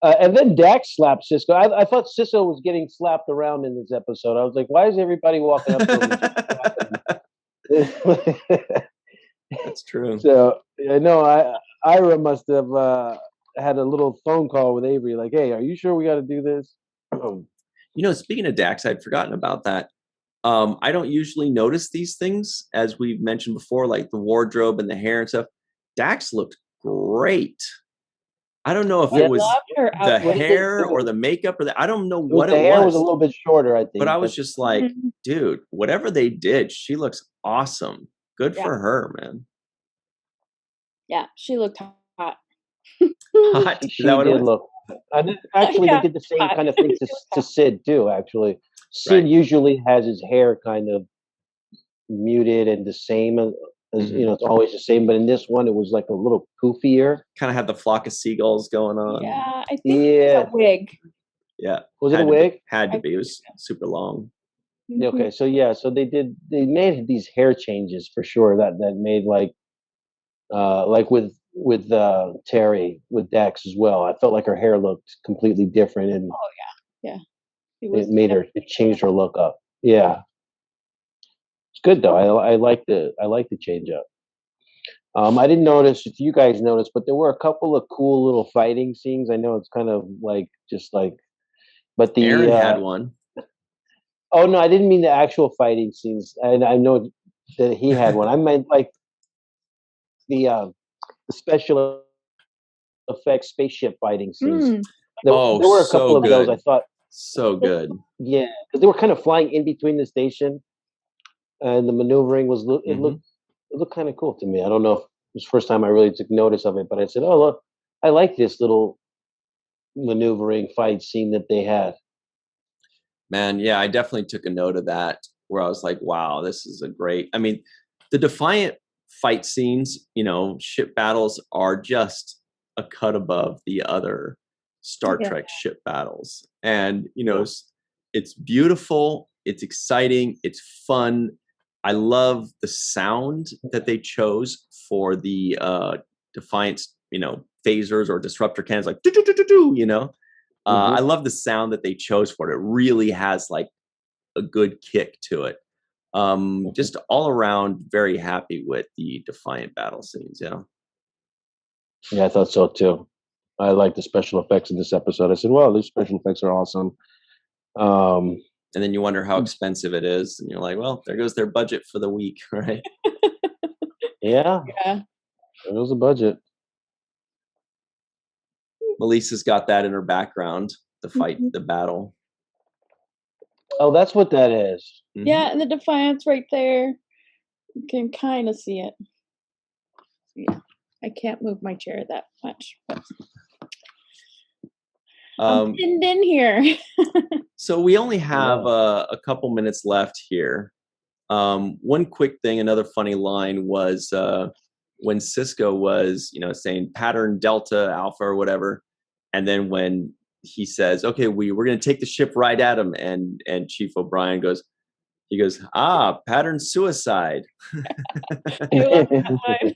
And then Dax slapped Sisko. I thought Sisko was getting slapped around in this episode. I was like, why is everybody walking up to him? That's true. So I know Ira must have had a little phone call with Avery, like, hey, are you sure we got to do this? You know, speaking of Dax, I'd forgotten about that. I don't usually notice these things, as we've mentioned before, like the wardrobe and the hair and stuff. Dax looked great. I don't know if it was the hair or the makeup or I don't know what it was. The hair was a little bit shorter, I think. But I was just like, dude, whatever they did, she looks awesome. Good for her, man. Yeah, she looked hot. Hot? She did look. Actually, they did the same kind of thing to Sid, too, actually. Sid usually has his hair kind of muted and the same as you know, it's always the same. But in this one, it was like a little poofier. Kind of had the flock of seagulls going on. Yeah, I think it was a wig. Yeah. Was it a wig? Had to be. It was super long. Okay, so they made these hair changes for sure that made like with Terry, with Dax as well. I felt like her hair looked completely different, and it changed her look up. Yeah. It's good though. I like the change up. I didn't notice if you guys noticed, but there were a couple of cool little fighting scenes. I know it's kind of like but the Aron had one. Oh no, I didn't mean the actual fighting scenes, and I know that he had one. I meant like the special effects spaceship fighting scenes. There were a couple of those. I thought so good. Yeah, because they were kind of flying in between the station. And the maneuvering was it looked kind of cool to me. I don't know if it was the first time I really took notice of it, but I said, "Oh, look, I like this little maneuvering fight scene that they had." Man, yeah, I definitely took a note of that, where I was like, "Wow, this is a great." I mean, the Defiant fight scenes, you know, ship battles are just a cut above the other Star Trek ship battles, and you know, it's beautiful, it's exciting, it's fun. I love the sound that they chose for the Defiance, you know, phasers or disruptor cannons, like do, you know. I love the sound that they chose for it. It really has like a good kick to it. Just all around, very happy with the Defiant battle scenes. Yeah. Yeah, I thought so too. I like the special effects in this episode. I said, "Well, these special effects are awesome." And then you wonder how expensive it is, and you're like, "Well, there goes their budget for the week, right?" Yeah. There goes the budget. Melissa's got that in her background, the fight, the battle. Oh, that's what that is. Yeah, and the Defiance right there. You can kind of see it. Yeah, I can't move my chair that much. But I'm pinned in here. So we only have a couple minutes left here. One quick thing, another funny line was when Sisko was, you know, saying pattern Delta Alpha or whatever, and then when he says, "Okay, we're going to take the ship right at him," and Chief O'Brien goes, He goes, pattern suicide. I love that line.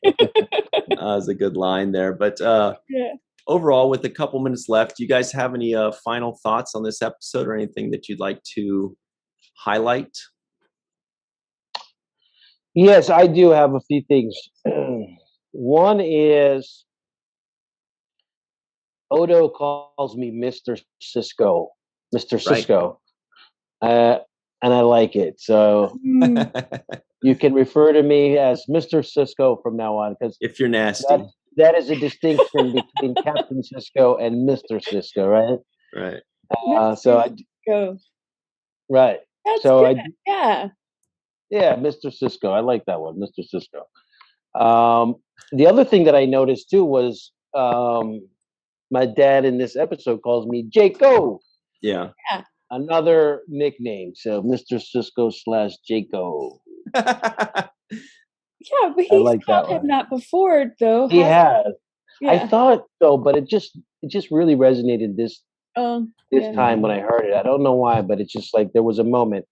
That was a good line there. But Yeah. overall, with a couple minutes left, do you guys have any final thoughts on this episode or anything that you'd like to highlight? Yes, I do have a few things. One is Odo calls me Mr. Sisko. Mr. Sisko. And I like it. So you can refer to me as Mr. Sisko from now on, because if you're nasty. That is a distinction between Captain Sisko and Mr. Sisko, right? Right. Right. That's so good. Yeah, Mr. Sisko. I like that one, Mr. Sisko. The other thing that I noticed too was my dad in this episode calls me Jaco. Yeah. Another nickname. So Mr. Sisko / Jaco. Yeah, but he's called him that before, though. He has. Yeah. I thought so, but it just really resonated this time when I heard it. I don't know why, but it's just like there was a moment.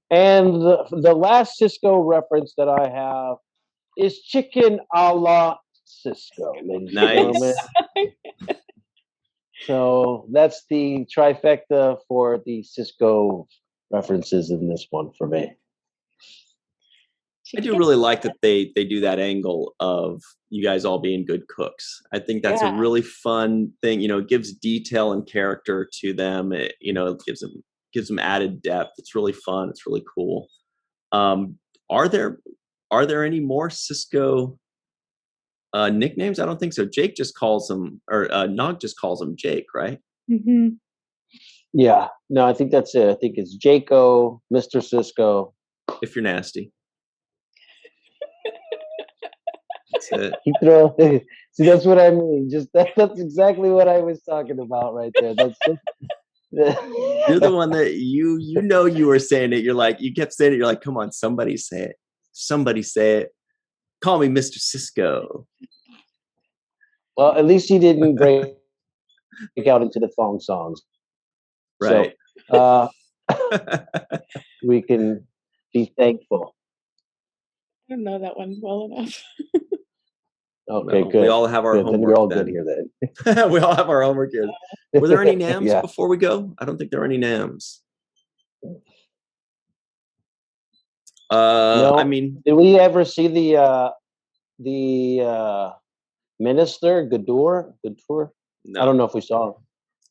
And the last Sisko reference that I have is chicken a la Sisko, ladies and gentlemen. So that's the trifecta for the Sisko references in this one for me. I do really like that they do that angle of you guys all being good cooks. I think that's a really fun thing. You know, it gives detail and character to them. It gives them added depth. It's really fun. It's really cool. Are there any more Sisko nicknames? I don't think so. Jake just calls him, or Nog just calls him Jake, right? Mm-hmm. Yeah. No, I think that's it. I think it's Jaco, Mr. Sisko. If you're nasty. That's it. See, that's what I mean. Just that's exactly what I was talking about right there. That's you're the one that you were saying it. You're like, you kept saying it. You're like, come on, somebody say it. Somebody say it. Call me Mr. Sisko. Well, at least he didn't break out into the thong songs. Right. So, we can be thankful. I don't know that one well enough. Okay, well, good. We all have our homework. Then we're all good here then. We all have our homework here. Were there any names before we go? I don't think there were any names. No, I mean, did we ever see the minister, Gadur? No. I don't know if we saw him.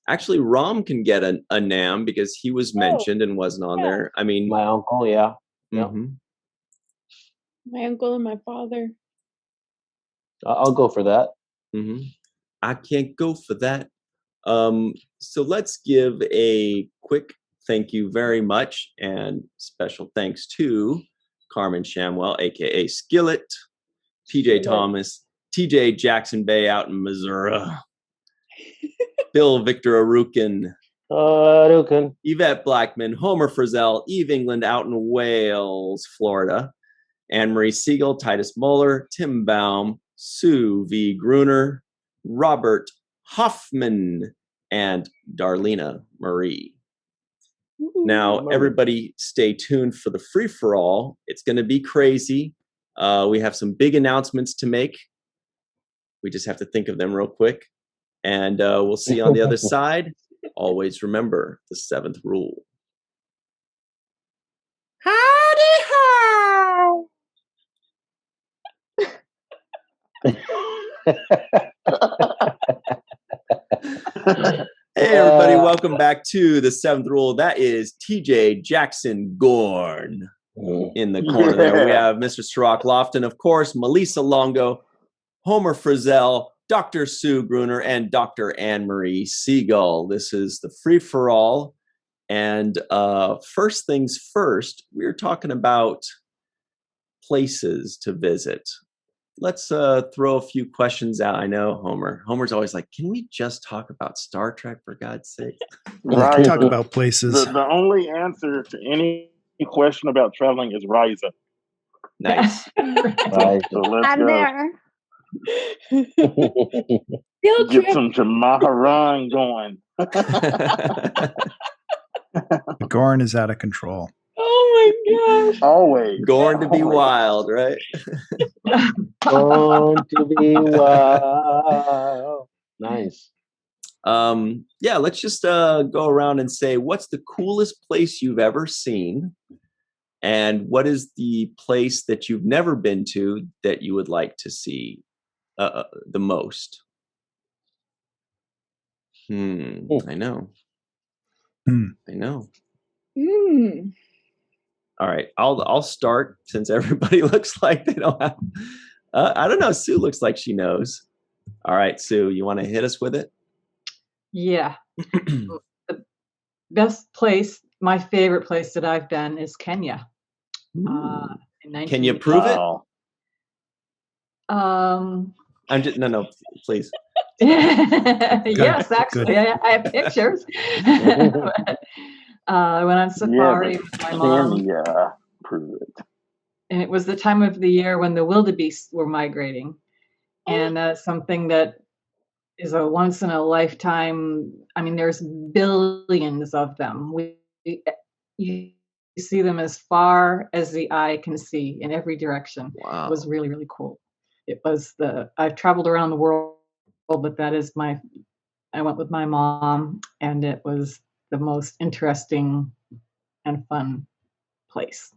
Actually, Rom can get a nam because he was mentioned and wasn't on there. I mean, my uncle, yeah. Mm-hmm. My uncle and my father. I'll go for that. Mm-hmm. I can't go for that. So let's give a quick thank you very much and special thanks to Carmen Shamwell, aka Skillet, TJ Tomas, TJ Jackson-Bey out in Missouri, Bill Victor Arucan, Yvette Blackmon, Homer Frizzell, Eve England out in Wales, Florida, and Marie Segal, Titus Mohler, Tim Baum, Sue V. Gruner, Robert Hoffman, and Darlena Marie. Now, everybody stay tuned for the free-for-all. It's going to be crazy. We have some big announcements to make. We just have to think of them real quick. And we'll see you on the other side. Always remember the 7th rule. Howdy ho! Hey everybody, welcome back to the 7th rule. That is TJ Jackson Gorn in the corner there. We have Mr. Cirroc Lofton, of course, Malissa Longo, Homer Frizzell, Dr. Sue Gruner, and Dr. Anne-Marie Segal. This is the free-for-all. And first things first, we're talking about places to visit. Let's throw a few questions out. I know Homer's always like, can we just talk about Star Trek, for God's sake? Right. Talk about places. The only answer to any question about traveling is Risa. Nice. Right. So let's I'm go. there. Get some Jamaharan going. The Gorn is out of control. Oh my gosh. Always. Born to be Always. wild, right? Born to be wild. Nice. Yeah, let's just go around and say, what's the coolest place you've ever seen? And what is the place that you've never been to that you would like to see the most? I know. I know. All right, I'll start since everybody looks like they don't have. I don't know. Sue looks like she knows. All right, Sue, you want to hit us with it? Yeah. The best place, my favorite place that I've been is Kenya. Can you prove it? Um, I'm just no, please. Yes, actually, I have pictures. I went on safari with my mom. Yeah, prove it. And it was the time of the year when the wildebeest were migrating. And that's something that is a once in a lifetime. I mean, there's billions of them. You see them as far as the eye can see in every direction. Wow. It was really, really cool. I've traveled around the world, but that is I went with my mom, and it was the most interesting and fun place.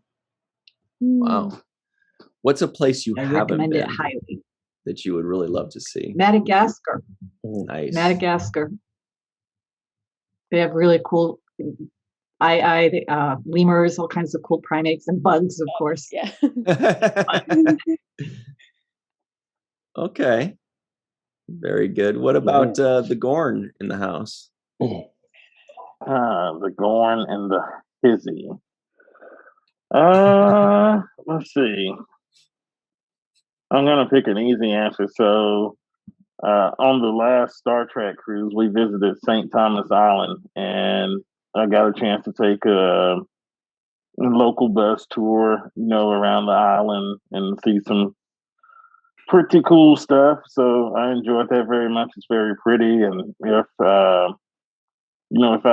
Wow. What's a place you I haven't recommend been it highly. that you would really love to see? Madagascar. Nice. Madagascar. They have really cool lemurs, all kinds of cool primates and bugs, of course. Yeah. Okay. Very good. What about the Gorn in the house? The Gorn and the Hizzy. Let's see. I'm gonna pick an easy answer. So, on the last Star Trek cruise, we visited St. Thomas Island, and I got a chance to take a local bus tour, around the island and see some pretty cool stuff. So I enjoyed that very much. It's very pretty, and if I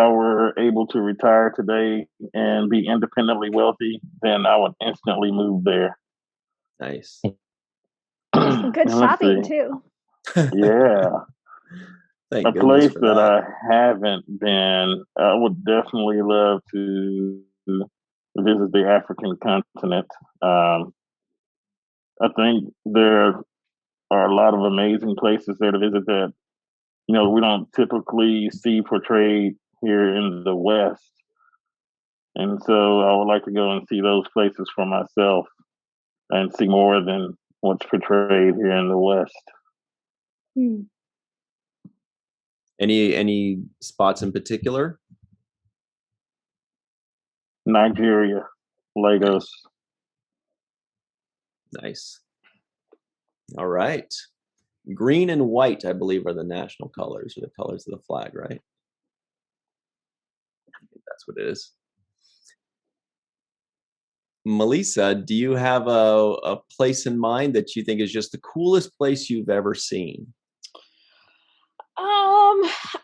were able to retire today and be independently wealthy, then I would instantly move there. Nice. Some good shopping too. Yeah. Thank A goodness place for that I haven't been, I would definitely love to visit the African continent. I think there are a lot of amazing places there to visit that, we don't typically see portrayed here in the West. And so I would like to go and see those places for myself and see more than what's portrayed here in the West. Any spots in particular? Nigeria, Lagos. Nice. All right. Green and white, I believe, are the national colors, or the colors of the flag, right? I think that's what it is. Malissa, do you have a place in mind that you think is just the coolest place you've ever seen?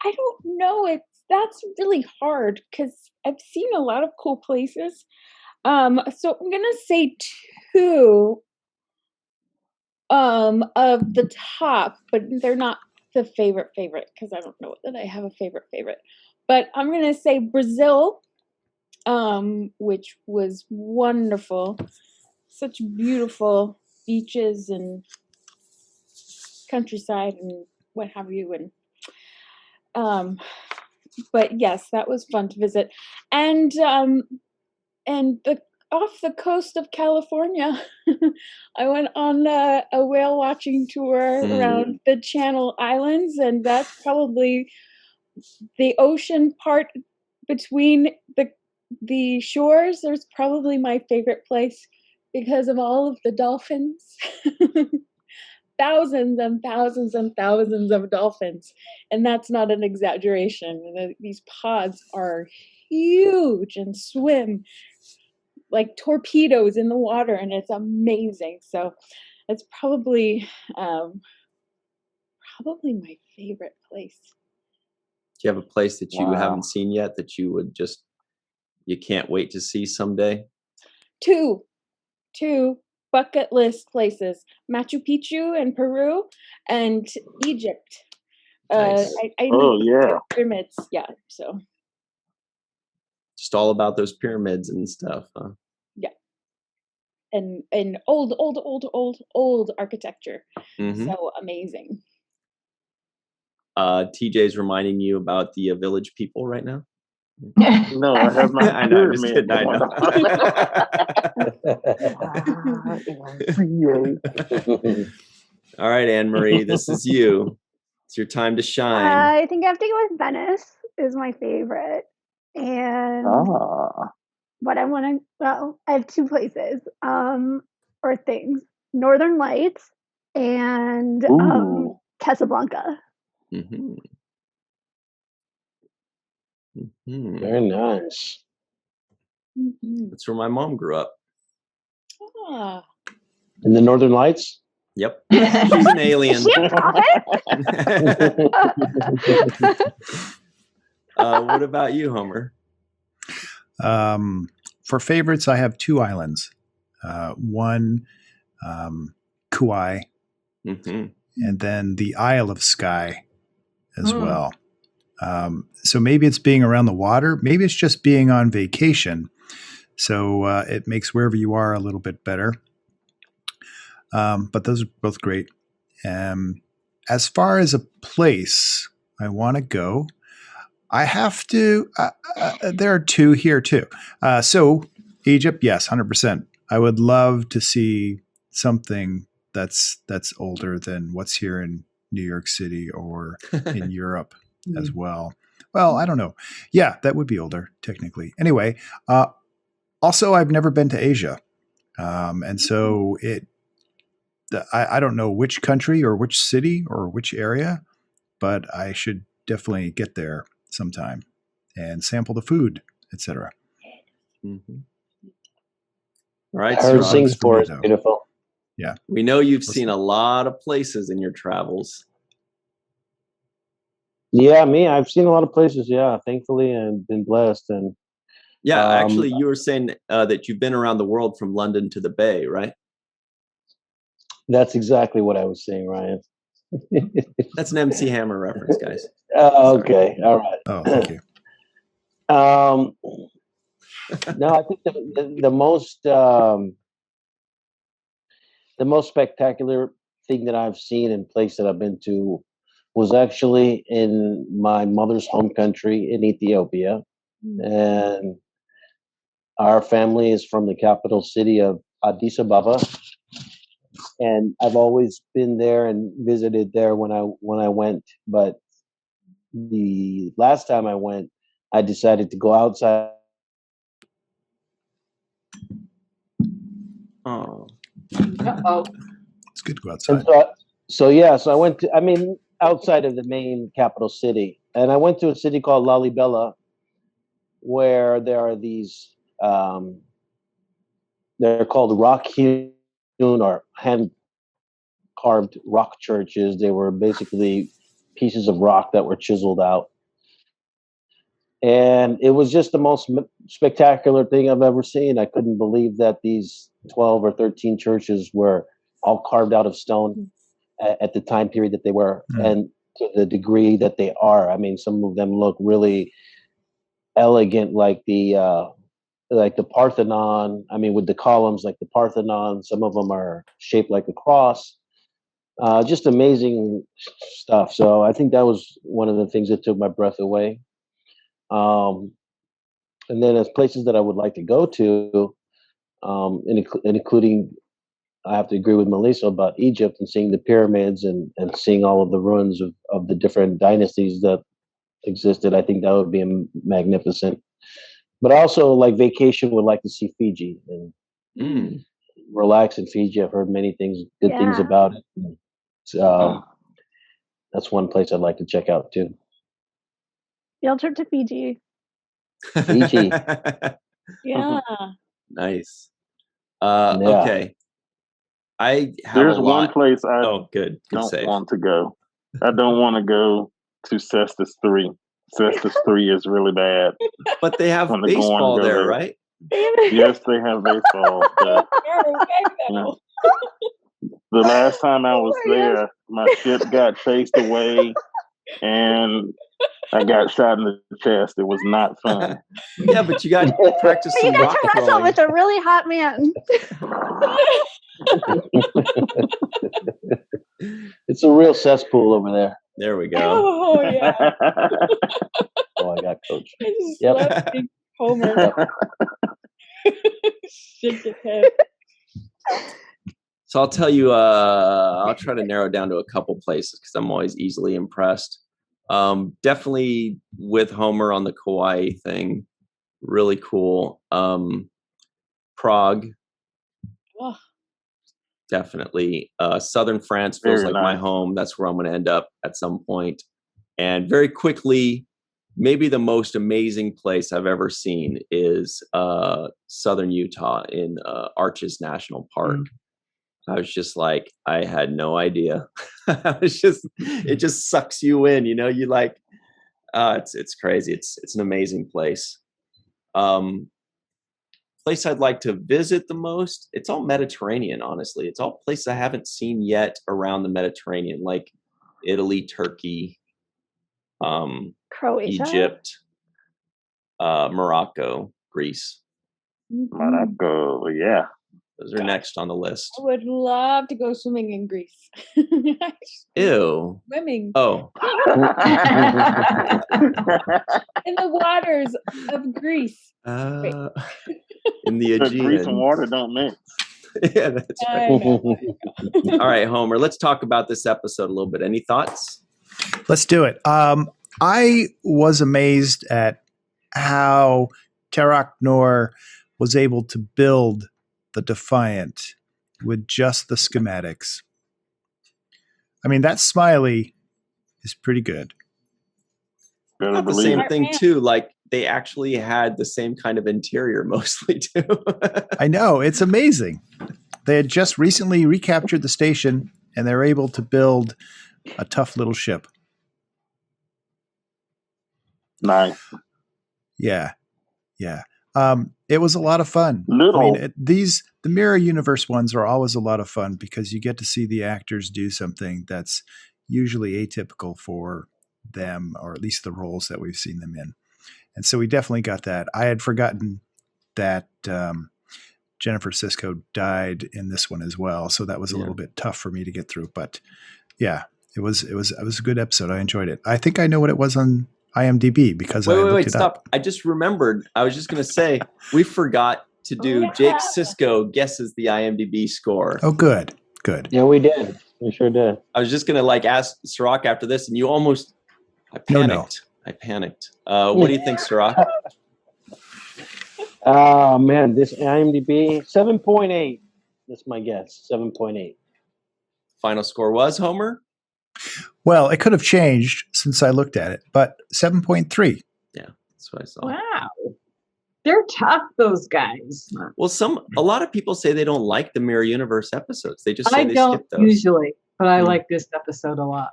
I don't know. That's really hard because I've seen a lot of cool places. So I'm gonna say two of the top, but they're not the favorite because I don't know that I have a favorite. But I'm gonna say Brazil, which was wonderful. Such beautiful beaches and countryside and what have you, but yes, that was fun to visit. And off the coast of California, I went on a whale watching tour around the Channel Islands, and that's probably the ocean part between the shores. There's probably my favorite place because of all of the dolphins. Thousands and thousands and thousands of dolphins, and that's not an exaggeration. These pods are huge and swim like torpedoes in the water, and it's amazing. So it's probably my favorite place. Do you have a place that you haven't seen yet that you can't wait to see someday? two bucket list places: Machu Picchu in Peru and Egypt. Nice. I Oh, need yeah. pyramids. Yeah, so Just all about those pyramids and stuff, huh? yeah, and old architecture. Mm-hmm. So amazing. TJ's reminding you about the village people right now. No, I have my I know, I'm just kidding. I know. All right, Anne Marie, this is you. It's your time to shine. I think I have to go with Venice is my favorite. And what I want to, well, I have two places, or things: Northern Lights and Casablanca. Mm-hmm. Mm-hmm. Very nice. Mm-hmm. That's where my mom grew up. Ah. In the Northern Lights? Yep. She's an alien. Is she a prophet? What about you, Homer? For favorites, I have two islands. One, Kauai, Mm-hmm. and then the Isle of Skye as well. So maybe it's being around the water. Maybe it's just being on vacation. So it makes wherever you are a little bit better. But those are both great. As far as a place I want to go, I have to, there are two here too. So Egypt, yes, 100%. I would love to see something that's older than what's here in New York City or in Europe as well. Well, I don't know. Yeah, that would be older technically. Anyway, also I've never been to Asia. And so I don't know which country or which city or which area, but I should definitely get there sometime and sample the food, etc. Mm-hmm. All right. I heard Cirroc, Singapore is beautiful. Yeah. we know you've seen a lot of places in your travels. Yeah, I've seen a lot of places, yeah, thankfully, and been blessed. And Yeah, actually, you were saying that you've been around the world from London to the Bay, right? that's exactly what I was saying, Ryan. That's an MC Hammer reference, guys. Okay, all right. Oh, thank you. No, I think the most spectacular thing that I've seen and place that I've been to was actually in my mother's home country in Ethiopia. And our family is from the capital city of Addis Ababa. And I've always been there and visited there when I went. But the last time I went, I decided to go outside. Oh. Uh-oh. It's good to go outside. So I went to, outside of the main capital city. And I went to a city called Lalibela, where there are these, they're called rock-hewn or hand-carved rock churches. They were basically pieces of rock that were chiseled out. And it was just the most spectacular thing I've ever seen. I couldn't believe that these 12 or 13 churches were all carved out of stone at the time period that they were, and to the degree that they are. I mean, some of them look really elegant, like the Parthenon. I mean, with the columns like the Parthenon. Some of them are shaped like a cross. Just amazing stuff. So I think that was one of the things that took my breath away. And then as places that I would like to go to, including, I have to agree with Melissa about Egypt and seeing the pyramids and seeing all of the ruins of the different dynasties that existed. I think that would be magnificent. But also, like vacation, would like to see Fiji and relax in Fiji. I've heard many things, good things about it. So that's one place I'd like to check out too. Field trip to Fiji. Fiji. Yeah. Nice. Okay. There's one place I don't want to go. I don't want to go to Cestus 3. Cestus 3 is really bad. But they have baseball there, right? Yes, they have baseball. But, the last time I was there, my ship got chased away, and I got shot in the chest. It was not fun. Yeah, but you got to practice some rock to wrestle throwing. with a really hot man. It's a real cesspool over there. There we go. Oh yeah. Oh, I got coach. I just Yep. love Big Homer. Shake his head. So I'll tell you, I'll try to narrow down to a couple places because I'm always easily impressed. Definitely with Homer on the Kauai thing. Really cool. Prague. Oh. Definitely. Southern France feels Very like my nice. home. That's where I'm going to end up at some point. And very quickly, maybe the most amazing place I've ever seen is southern Utah in Arches National Park. I was just like, I had no idea. It just sucks you in, you know. You like, it's crazy. It's an amazing place. Place I'd like to visit the most, it's all Mediterranean, honestly. It's all places I haven't seen yet around the Mediterranean, like Italy, Turkey, Croatia. Egypt, Morocco, Greece. Morocco, yeah. Those are next on the list. I would love to go swimming in Greece. Ew. Swimming Oh. in the waters of Greece. In the The grease and Aegean. water don't mix. Yeah, that's I right. know. All right, Homer, let's talk about this episode a little bit. Any thoughts? Let's do it. I was amazed at how Cirroc Nor was able to build the Defiant with just the schematics. I mean, that Smiley is pretty good. Better Not the believe same it. thing, too. Like, they actually had the same kind of interior mostly, too. I know. It's amazing. They had just recently recaptured the station, and they're able to build a tough little ship. Nice. Yeah. Yeah. It was a lot of fun. Little. I mean, the Mirror Universe ones are always a lot of fun because you get to see the actors do something that's usually atypical for them, or at least the roles that we've seen them in. And so we definitely got that. I had forgotten that Jennifer Sisko died in this one as well, so that was a little bit tough for me to get through. But yeah, it was a good episode. I enjoyed it. I think I know what it was on IMDb because I looked it stop. up. I just remembered. I was just going to say, we forgot to do Jake Sisko guesses the IMDb score. Oh, good. Good. Yeah, we did. We sure did. I was just going to ask Cirroc after this, and you almost, I panicked. No. I panicked. What do you think, Cirroc? Oh, man, this IMDb, 7.8. That's my guess, 7.8. Final score was, Homer? Well, it could have changed since I looked at it, but 7.3. Yeah, that's what I saw. Wow. They're tough, those guys. Well, a lot of people say they don't like the Mirror Universe episodes. They just say they don't skip those. usually, but I like this episode a lot.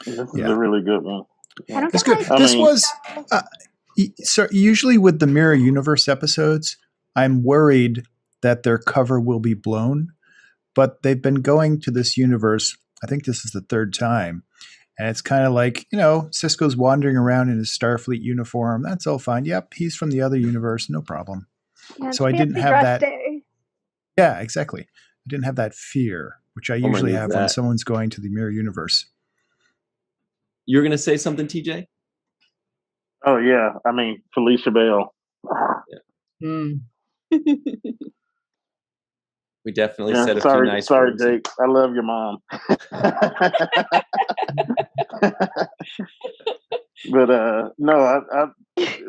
This is a really good one. It's good. This was so usually with the Mirror Universe episodes, I'm worried that their cover will be blown, but they've been going to this universe. I think this is the third time. And it's kind of like, Sisko's wandering around in his Starfleet uniform. That's all fine. Yep, he's from the other universe. No problem. Yeah, so I didn't have that. Day. Yeah, exactly. I didn't have that fear, which I usually have when someone's going to the Mirror Universe. You're going to say something, TJ? Oh, yeah. I mean, Felicia Bell. We definitely said a few nice words. Sorry, Jake. I love your mom. But no, I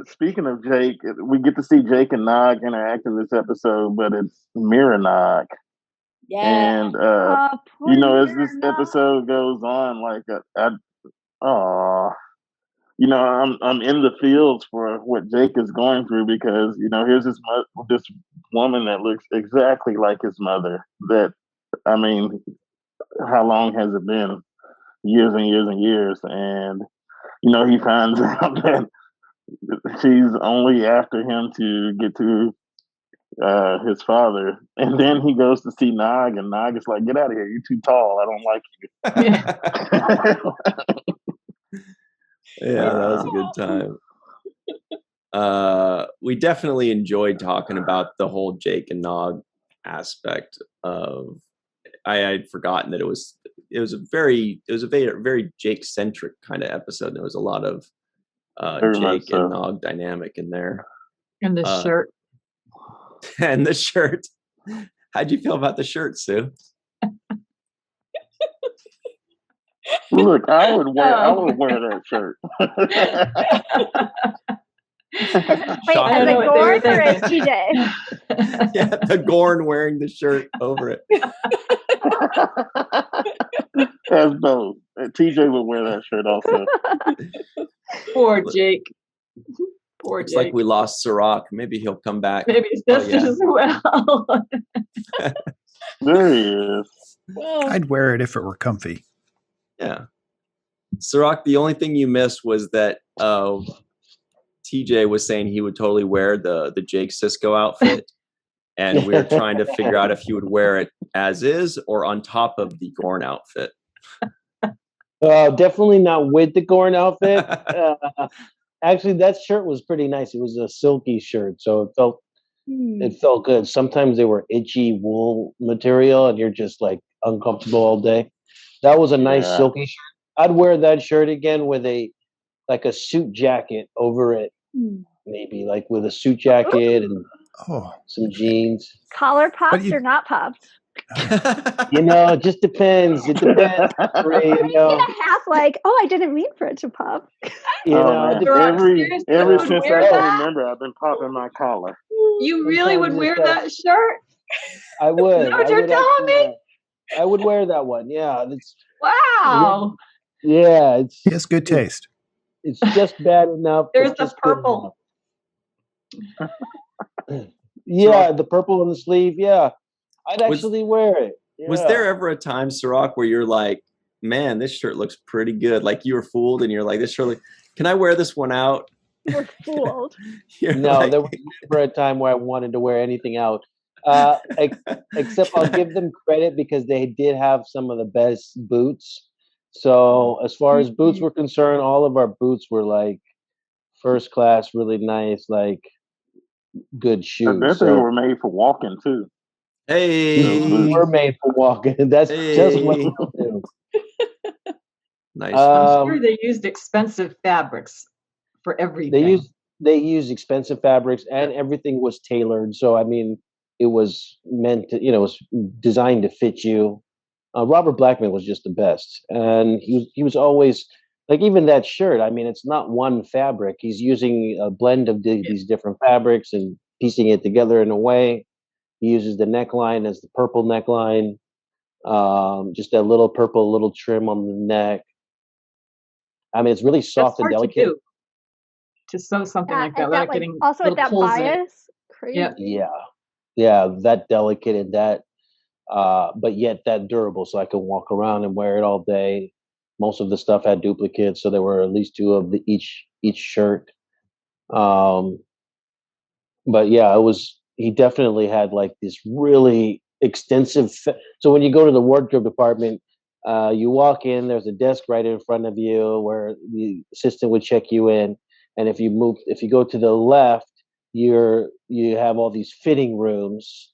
speaking of Jake, we get to see Jake and Nog interact in this episode, but it's Mirror Nog. Yeah. And as this episode goes on, I'm in the fields for what Jake is going through because here's this woman that looks exactly like his mother. That, I mean, how long has it been? Years and years and years. And he finds out that she's only after him to get to his father, and then he goes to see Nog, and Nog is like, "Get out of here! You're too tall. I don't like you." Yeah, that was a good time. We definitely enjoyed talking about the whole Jake and Nog aspect of. I had forgotten that it was a very Jake centric kind of episode. There was a lot of Jake and Nog dynamic in there. And the shirt. And the shirt. How'd you feel about the shirt, Sue? Look, I would wear that shirt. Wait, as a Gorn or as TJ? Yeah, the Gorn wearing the shirt over it. As both. TJ would wear that shirt also. Poor Jake. Poor Looks Jake. like we lost Cirroc. Maybe he'll come back. Maybe his sisters as well. There he is. I'd wear it if it were comfy. Yeah. Cirroc, the only thing you missed was that TJ was saying he would totally wear the Jake Sisko outfit. And we were trying to figure out if he would wear it as is or on top of the Gorn outfit. Definitely not with the Gorn outfit. Actually, that shirt was pretty nice. It was a silky shirt, so it felt good. Sometimes they were itchy wool material, and you're just like uncomfortable all day. That was a nice silky shirt. I'd wear that shirt again with a suit jacket over it, maybe like with a suit jacket and some jeans. Collar popped or not popped? It just depends. It depends. Half like, I didn't mean for it to pop. Ever since I can remember, I've been popping my collar. You really would wear that shirt? I would. Is that what you're telling me? I would wear that one. Yeah. Wow. Yeah, he has good taste. It's just bad enough. There's the purple. Yeah, the purple on the sleeve. Yeah, I'd actually wear it. Yeah. Was there ever a time, Cirroc, where you're like, man, this shirt looks pretty good? Like you were fooled and you're like, this shirt, can I wear this one out? We're fooled. No, there was never a time where I wanted to wear anything out. Except I'll give them credit because they did have some of the best boots. So as far as boots were concerned, all of our boots were like first class, really nice, like good shoes. I bet they were made for walking too. Hey, they were made for walking. That's just what we do. Nice. I'm sure they used expensive fabrics for everything. They used expensive fabrics, and everything was tailored. So I mean, it was meant to, it was designed to fit you. Robert Blackmon was just the best, and he was always like, even that shirt. I mean, it's not one fabric. He's using a blend of these different fabrics and piecing it together in a way. He uses the neckline as the purple neckline, just that little purple little trim on the neck. I mean, it's really soft and delicate. To sew something like that without getting also at that bias. Crazy. Yeah, that delicate and that. But yet that durable, so I could walk around and wear it all day. Most of the stuff had duplicates, so there were at least two of each shirt. But yeah, he definitely had like this really extensive. So when you go to the wardrobe department, you walk in, there's a desk right in front of you where the assistant would check you in, and if you go to the left, you have all these fitting rooms.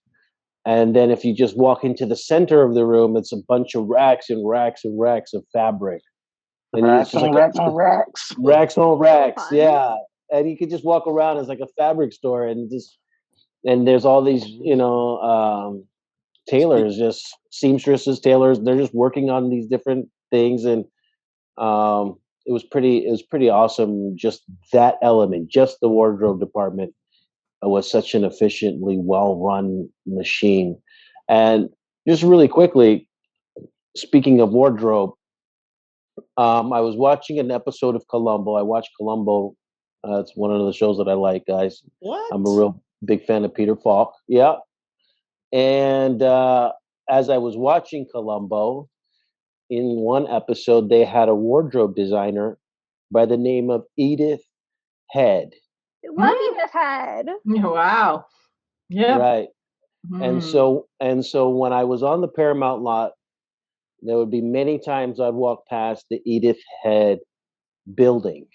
And then if you just walk into the center of the room, it's a bunch of racks and racks and racks of fabric. And racks on racks on racks. Racks on racks, yeah. And you could just walk around as like a fabric store and there's all these, tailors, just seamstresses, tailors. They're just working on these different things. And it was pretty awesome. Just that element, just the wardrobe department. Was such an efficiently well-run machine. And just really quickly, speaking of wardrobe, I was watching an episode of Columbo. I watched Columbo. It's one of the shows that I like, guys. What? I'm a real big fan of Peter Falk. Yeah. And as I was watching Columbo, in one episode, they had a wardrobe designer by the name of Edith Head. Love Edith Head. Wow. Yeah. Right. And so when I was on the Paramount lot, there would be many times I'd walk past the Edith Head building,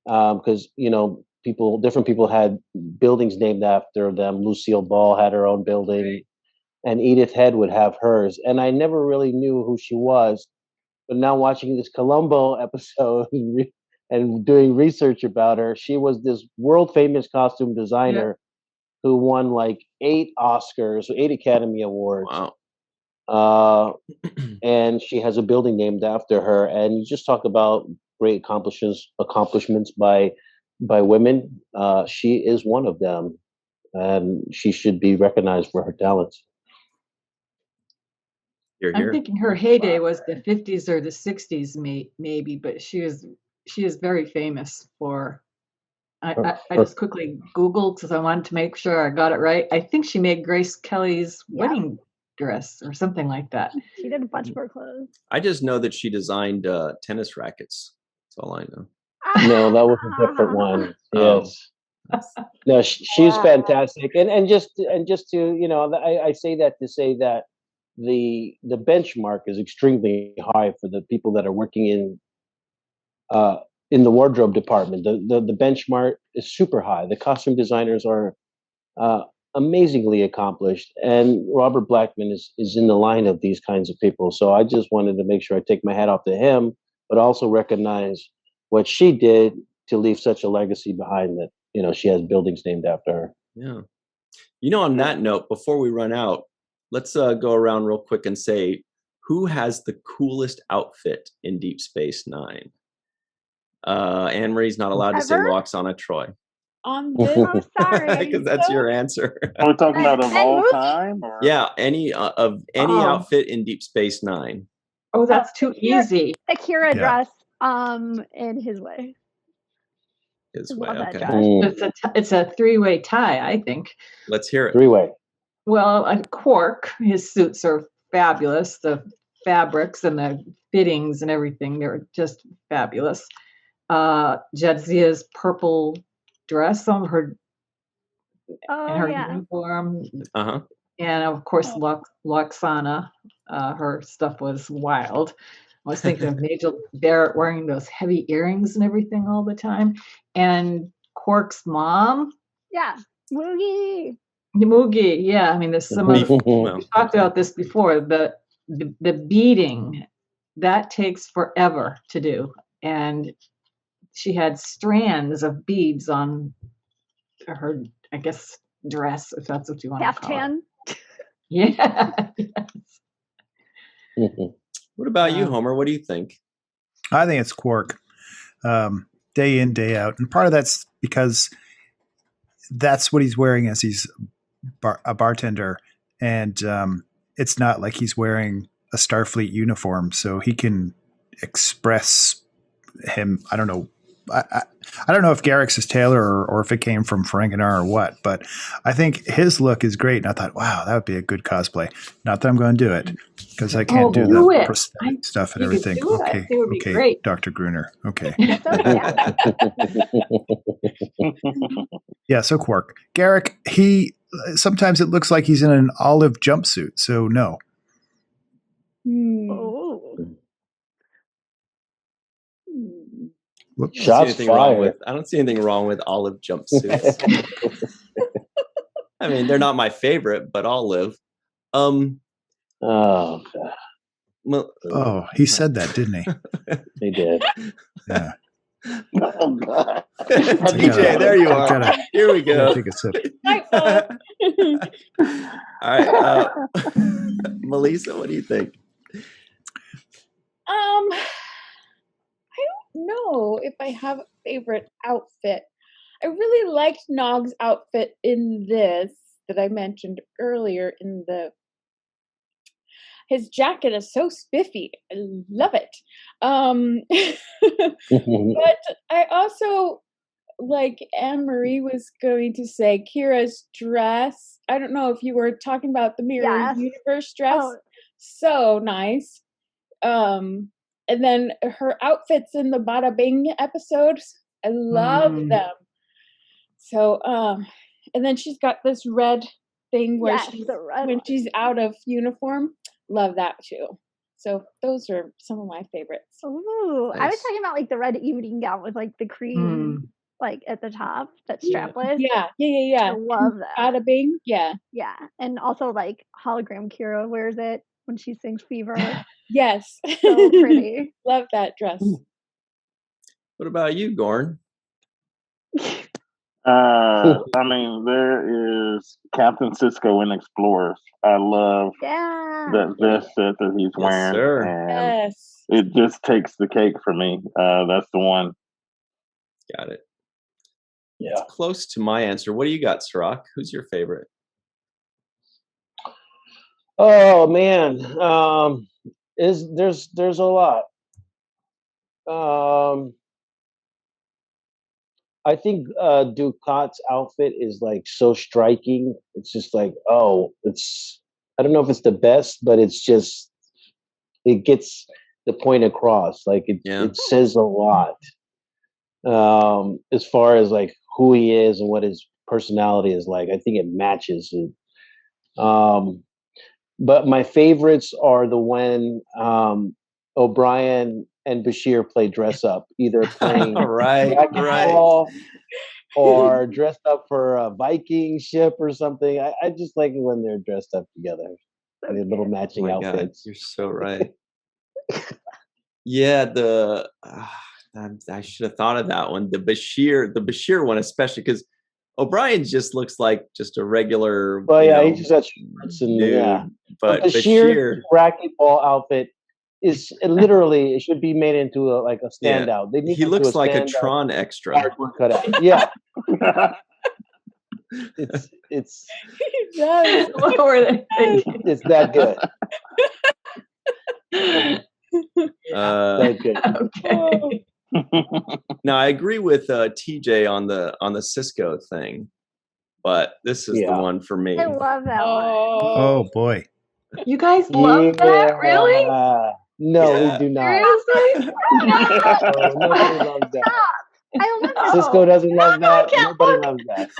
because different people had buildings named after them. Lucille Ball had her own building, and Edith Head would have hers. And I never really knew who she was, but now watching this Columbo episode and doing research about her, she was this world famous costume designer who won like 8 Oscars, 8 Academy Awards. Wow. And she has a building named after her. And you just talk about great accomplishments by women. She is one of them, and she should be recognized for her talents. I'm thinking her heyday was the 50s or the 60s, maybe, but she is very famous for. I just quickly Googled because I wanted to make sure I got it right. I think she made Grace Kelly's wedding dress or something like that. She did a bunch of her clothes. I just know that she designed tennis rackets. That's all I know. No, that was a different one. Yes. No, she's fantastic. And just to, I say that to say that the benchmark is extremely high for the people that are working in the wardrobe department. The benchmark is super high. The costume designers are amazingly accomplished, and Robert Blackmon is in the line of these kinds of people. So I just wanted to make sure I take my hat off to him, but also recognize what she did to leave such a legacy behind that, she has buildings named after her. Yeah. On that note, before we run out, let's go around real quick and say, who has the coolest outfit in Deep Space Nine? Anne-Marie's not allowed to say Loxana Troy. On this, sorry, because that's your answer. Are we talking about of all time? Or? Yeah, any outfit in Deep Space Nine. Oh, that's too easy. The Kira dress, in His Way. His Way, okay. It's a 3-way tie, I think. Let's hear it. 3-way. Well, Quark, his suits are fabulous. The fabrics and the fittings and everything, they're just fabulous. Jadzia's purple dress on her uniform. And of course, Loxana, her stuff was wild. I was thinking of Major Barrett wearing those heavy earrings and everything all the time. And Quark's mom. Yeah, Moogie. Yeah. I mean, there's some of we talked about this before. The beading, that takes forever to do. And she had strands of beads on her, I guess, dress, if that's what you want to call it. Yeah. Yes. What about you, Homer? What do you think? I think it's Quark, day in, day out. And part of that's because that's what he's wearing as he's a bartender. And it's not like he's wearing a Starfleet uniform, so he can express him. I don't know. I don't know if Garrick's is Taylor or if it came from Ferenginar or what, but I think his look is great. And I thought, wow, that would be a good cosplay. Not that I'm going to do it because I can't do the prosthetic stuff and everything. Okay, great. Dr. Gruner. Okay. Yeah, so Quark. Garrick, sometimes it looks like he's in an olive jumpsuit, so no. Shots fired. I don't see anything wrong with olive jumpsuits. I mean, they're not my favorite, but I'll live. He said that, didn't he? He did. Yeah. Oh God. DJ, there you are. Here we go. Take a sip. All right, Melissa, what do you think? I don't know if I have a favorite outfit. I really liked Nog's outfit in this that I mentioned earlier. His jacket is so spiffy. I love it. But I also, like Anne-Marie was going to say, Kira's dress. I don't know if you were talking about the Mirror Universe dress. Oh. So nice. And then her outfits in the Bada Bing episodes, I love them. So and then she's got this red thing where Yes, the red when one. she's out of uniform. Love that too. So those are some of my favorites. Ooh, I was Nice. talking about like the red evening gown with like the cream like at the top, that's strapless. Yeah. I love that. Bada bing. Yeah. Yeah, and also like hologram Kira wears it when she sings Fever. Yes. So pretty. Love that dress. What about you, Gorn? I mean, there is Captain Sisko in Explorers. I love that vest set that he's wearing, sir. and it just takes the cake for me. That's the one. Got it. Yeah. It's close to my answer. What do you got, Cirroc? Who's your favorite? Oh man, there's a lot. I think Ducat's outfit is like so striking. It's just like, I don't know if it's the best, but it gets the point across. Like it says a lot as far as like who he is and what his personality is like. I think it matches it. But my favorites are the when O'Brien and Bashir play dress up, either playing racquetball or dressed up for a Viking ship or something. I just like it when they're dressed up together. Their little matching outfits. God, you're so right. Yeah, I should have thought of that one. The Bashir one, especially because O'Brien just looks like just a regular. Well, yeah, he just got shorts and dude, but Bashir's racquetball outfit is literally, it should be made into a standout. They need he looks like a Tron extra. Cut out. Yeah. it's He does. What were they thinking? It's that good. That good. Okay. Now I agree with TJ on the Sisko thing, but this is the one for me. I love that one. Oh boy. You guys love that? Really? No, we do not. Seriously? Nobody loves that. I love that. Cisco doesn't love that. Nobody loves that.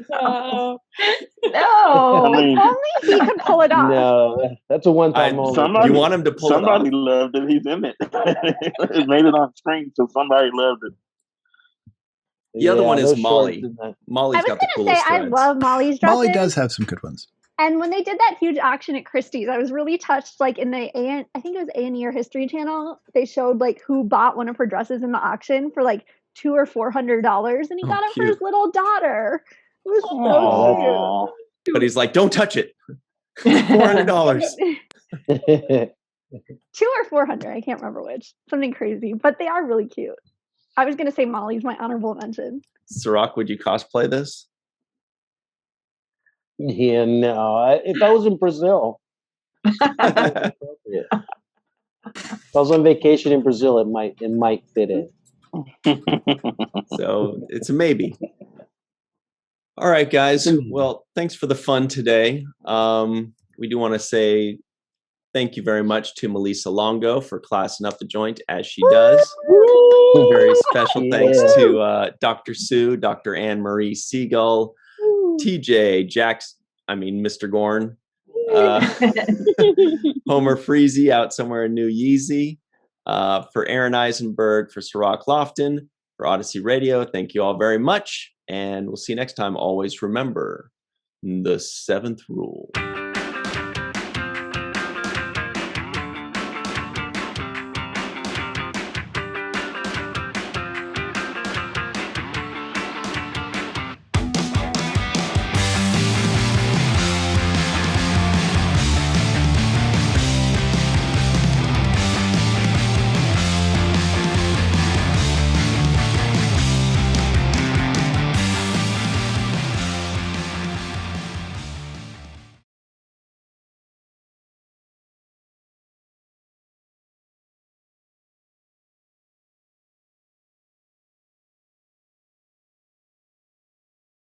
No. I mean, only he could pull it off. No, that's a one-time moment. You want him to pull it off? Somebody loved it. He's in it. It made it on screen, so somebody loved it. The other one is Molly. Molly's got the coolest I love Molly's dresses. Molly does have some good ones. And when they did that huge auction at Christie's, I was really touched. Like in the I think it was A&E or History Channel, they showed like who bought one of her dresses in the auction for like $200 or $400, and he got it for his little daughter. It was so cute. But he's like, "Don't touch it." $400. $200 or $400. I can't remember which. Something crazy, but they are really cute. I was gonna say Molly's my honorable mention. Cirroc, would you cosplay this? Yeah, no. If I was in Brazil, if I was on vacation in Brazil, it might fit in. So it's a maybe. All right, guys. Well, thanks for the fun today. We do want to say thank you very much to Malissa Longo for classing up the joint as she does. Very special thanks to Dr. Sue, Dr. Marie Segal, TJ, Mr. Gorn, Homer Freezy out somewhere in New Yeezy, for Aron Eisenberg, for Cirroc Lofton, for Odyssey Radio. Thank you all very much, and we'll see you next time. Always remember the 7th rule.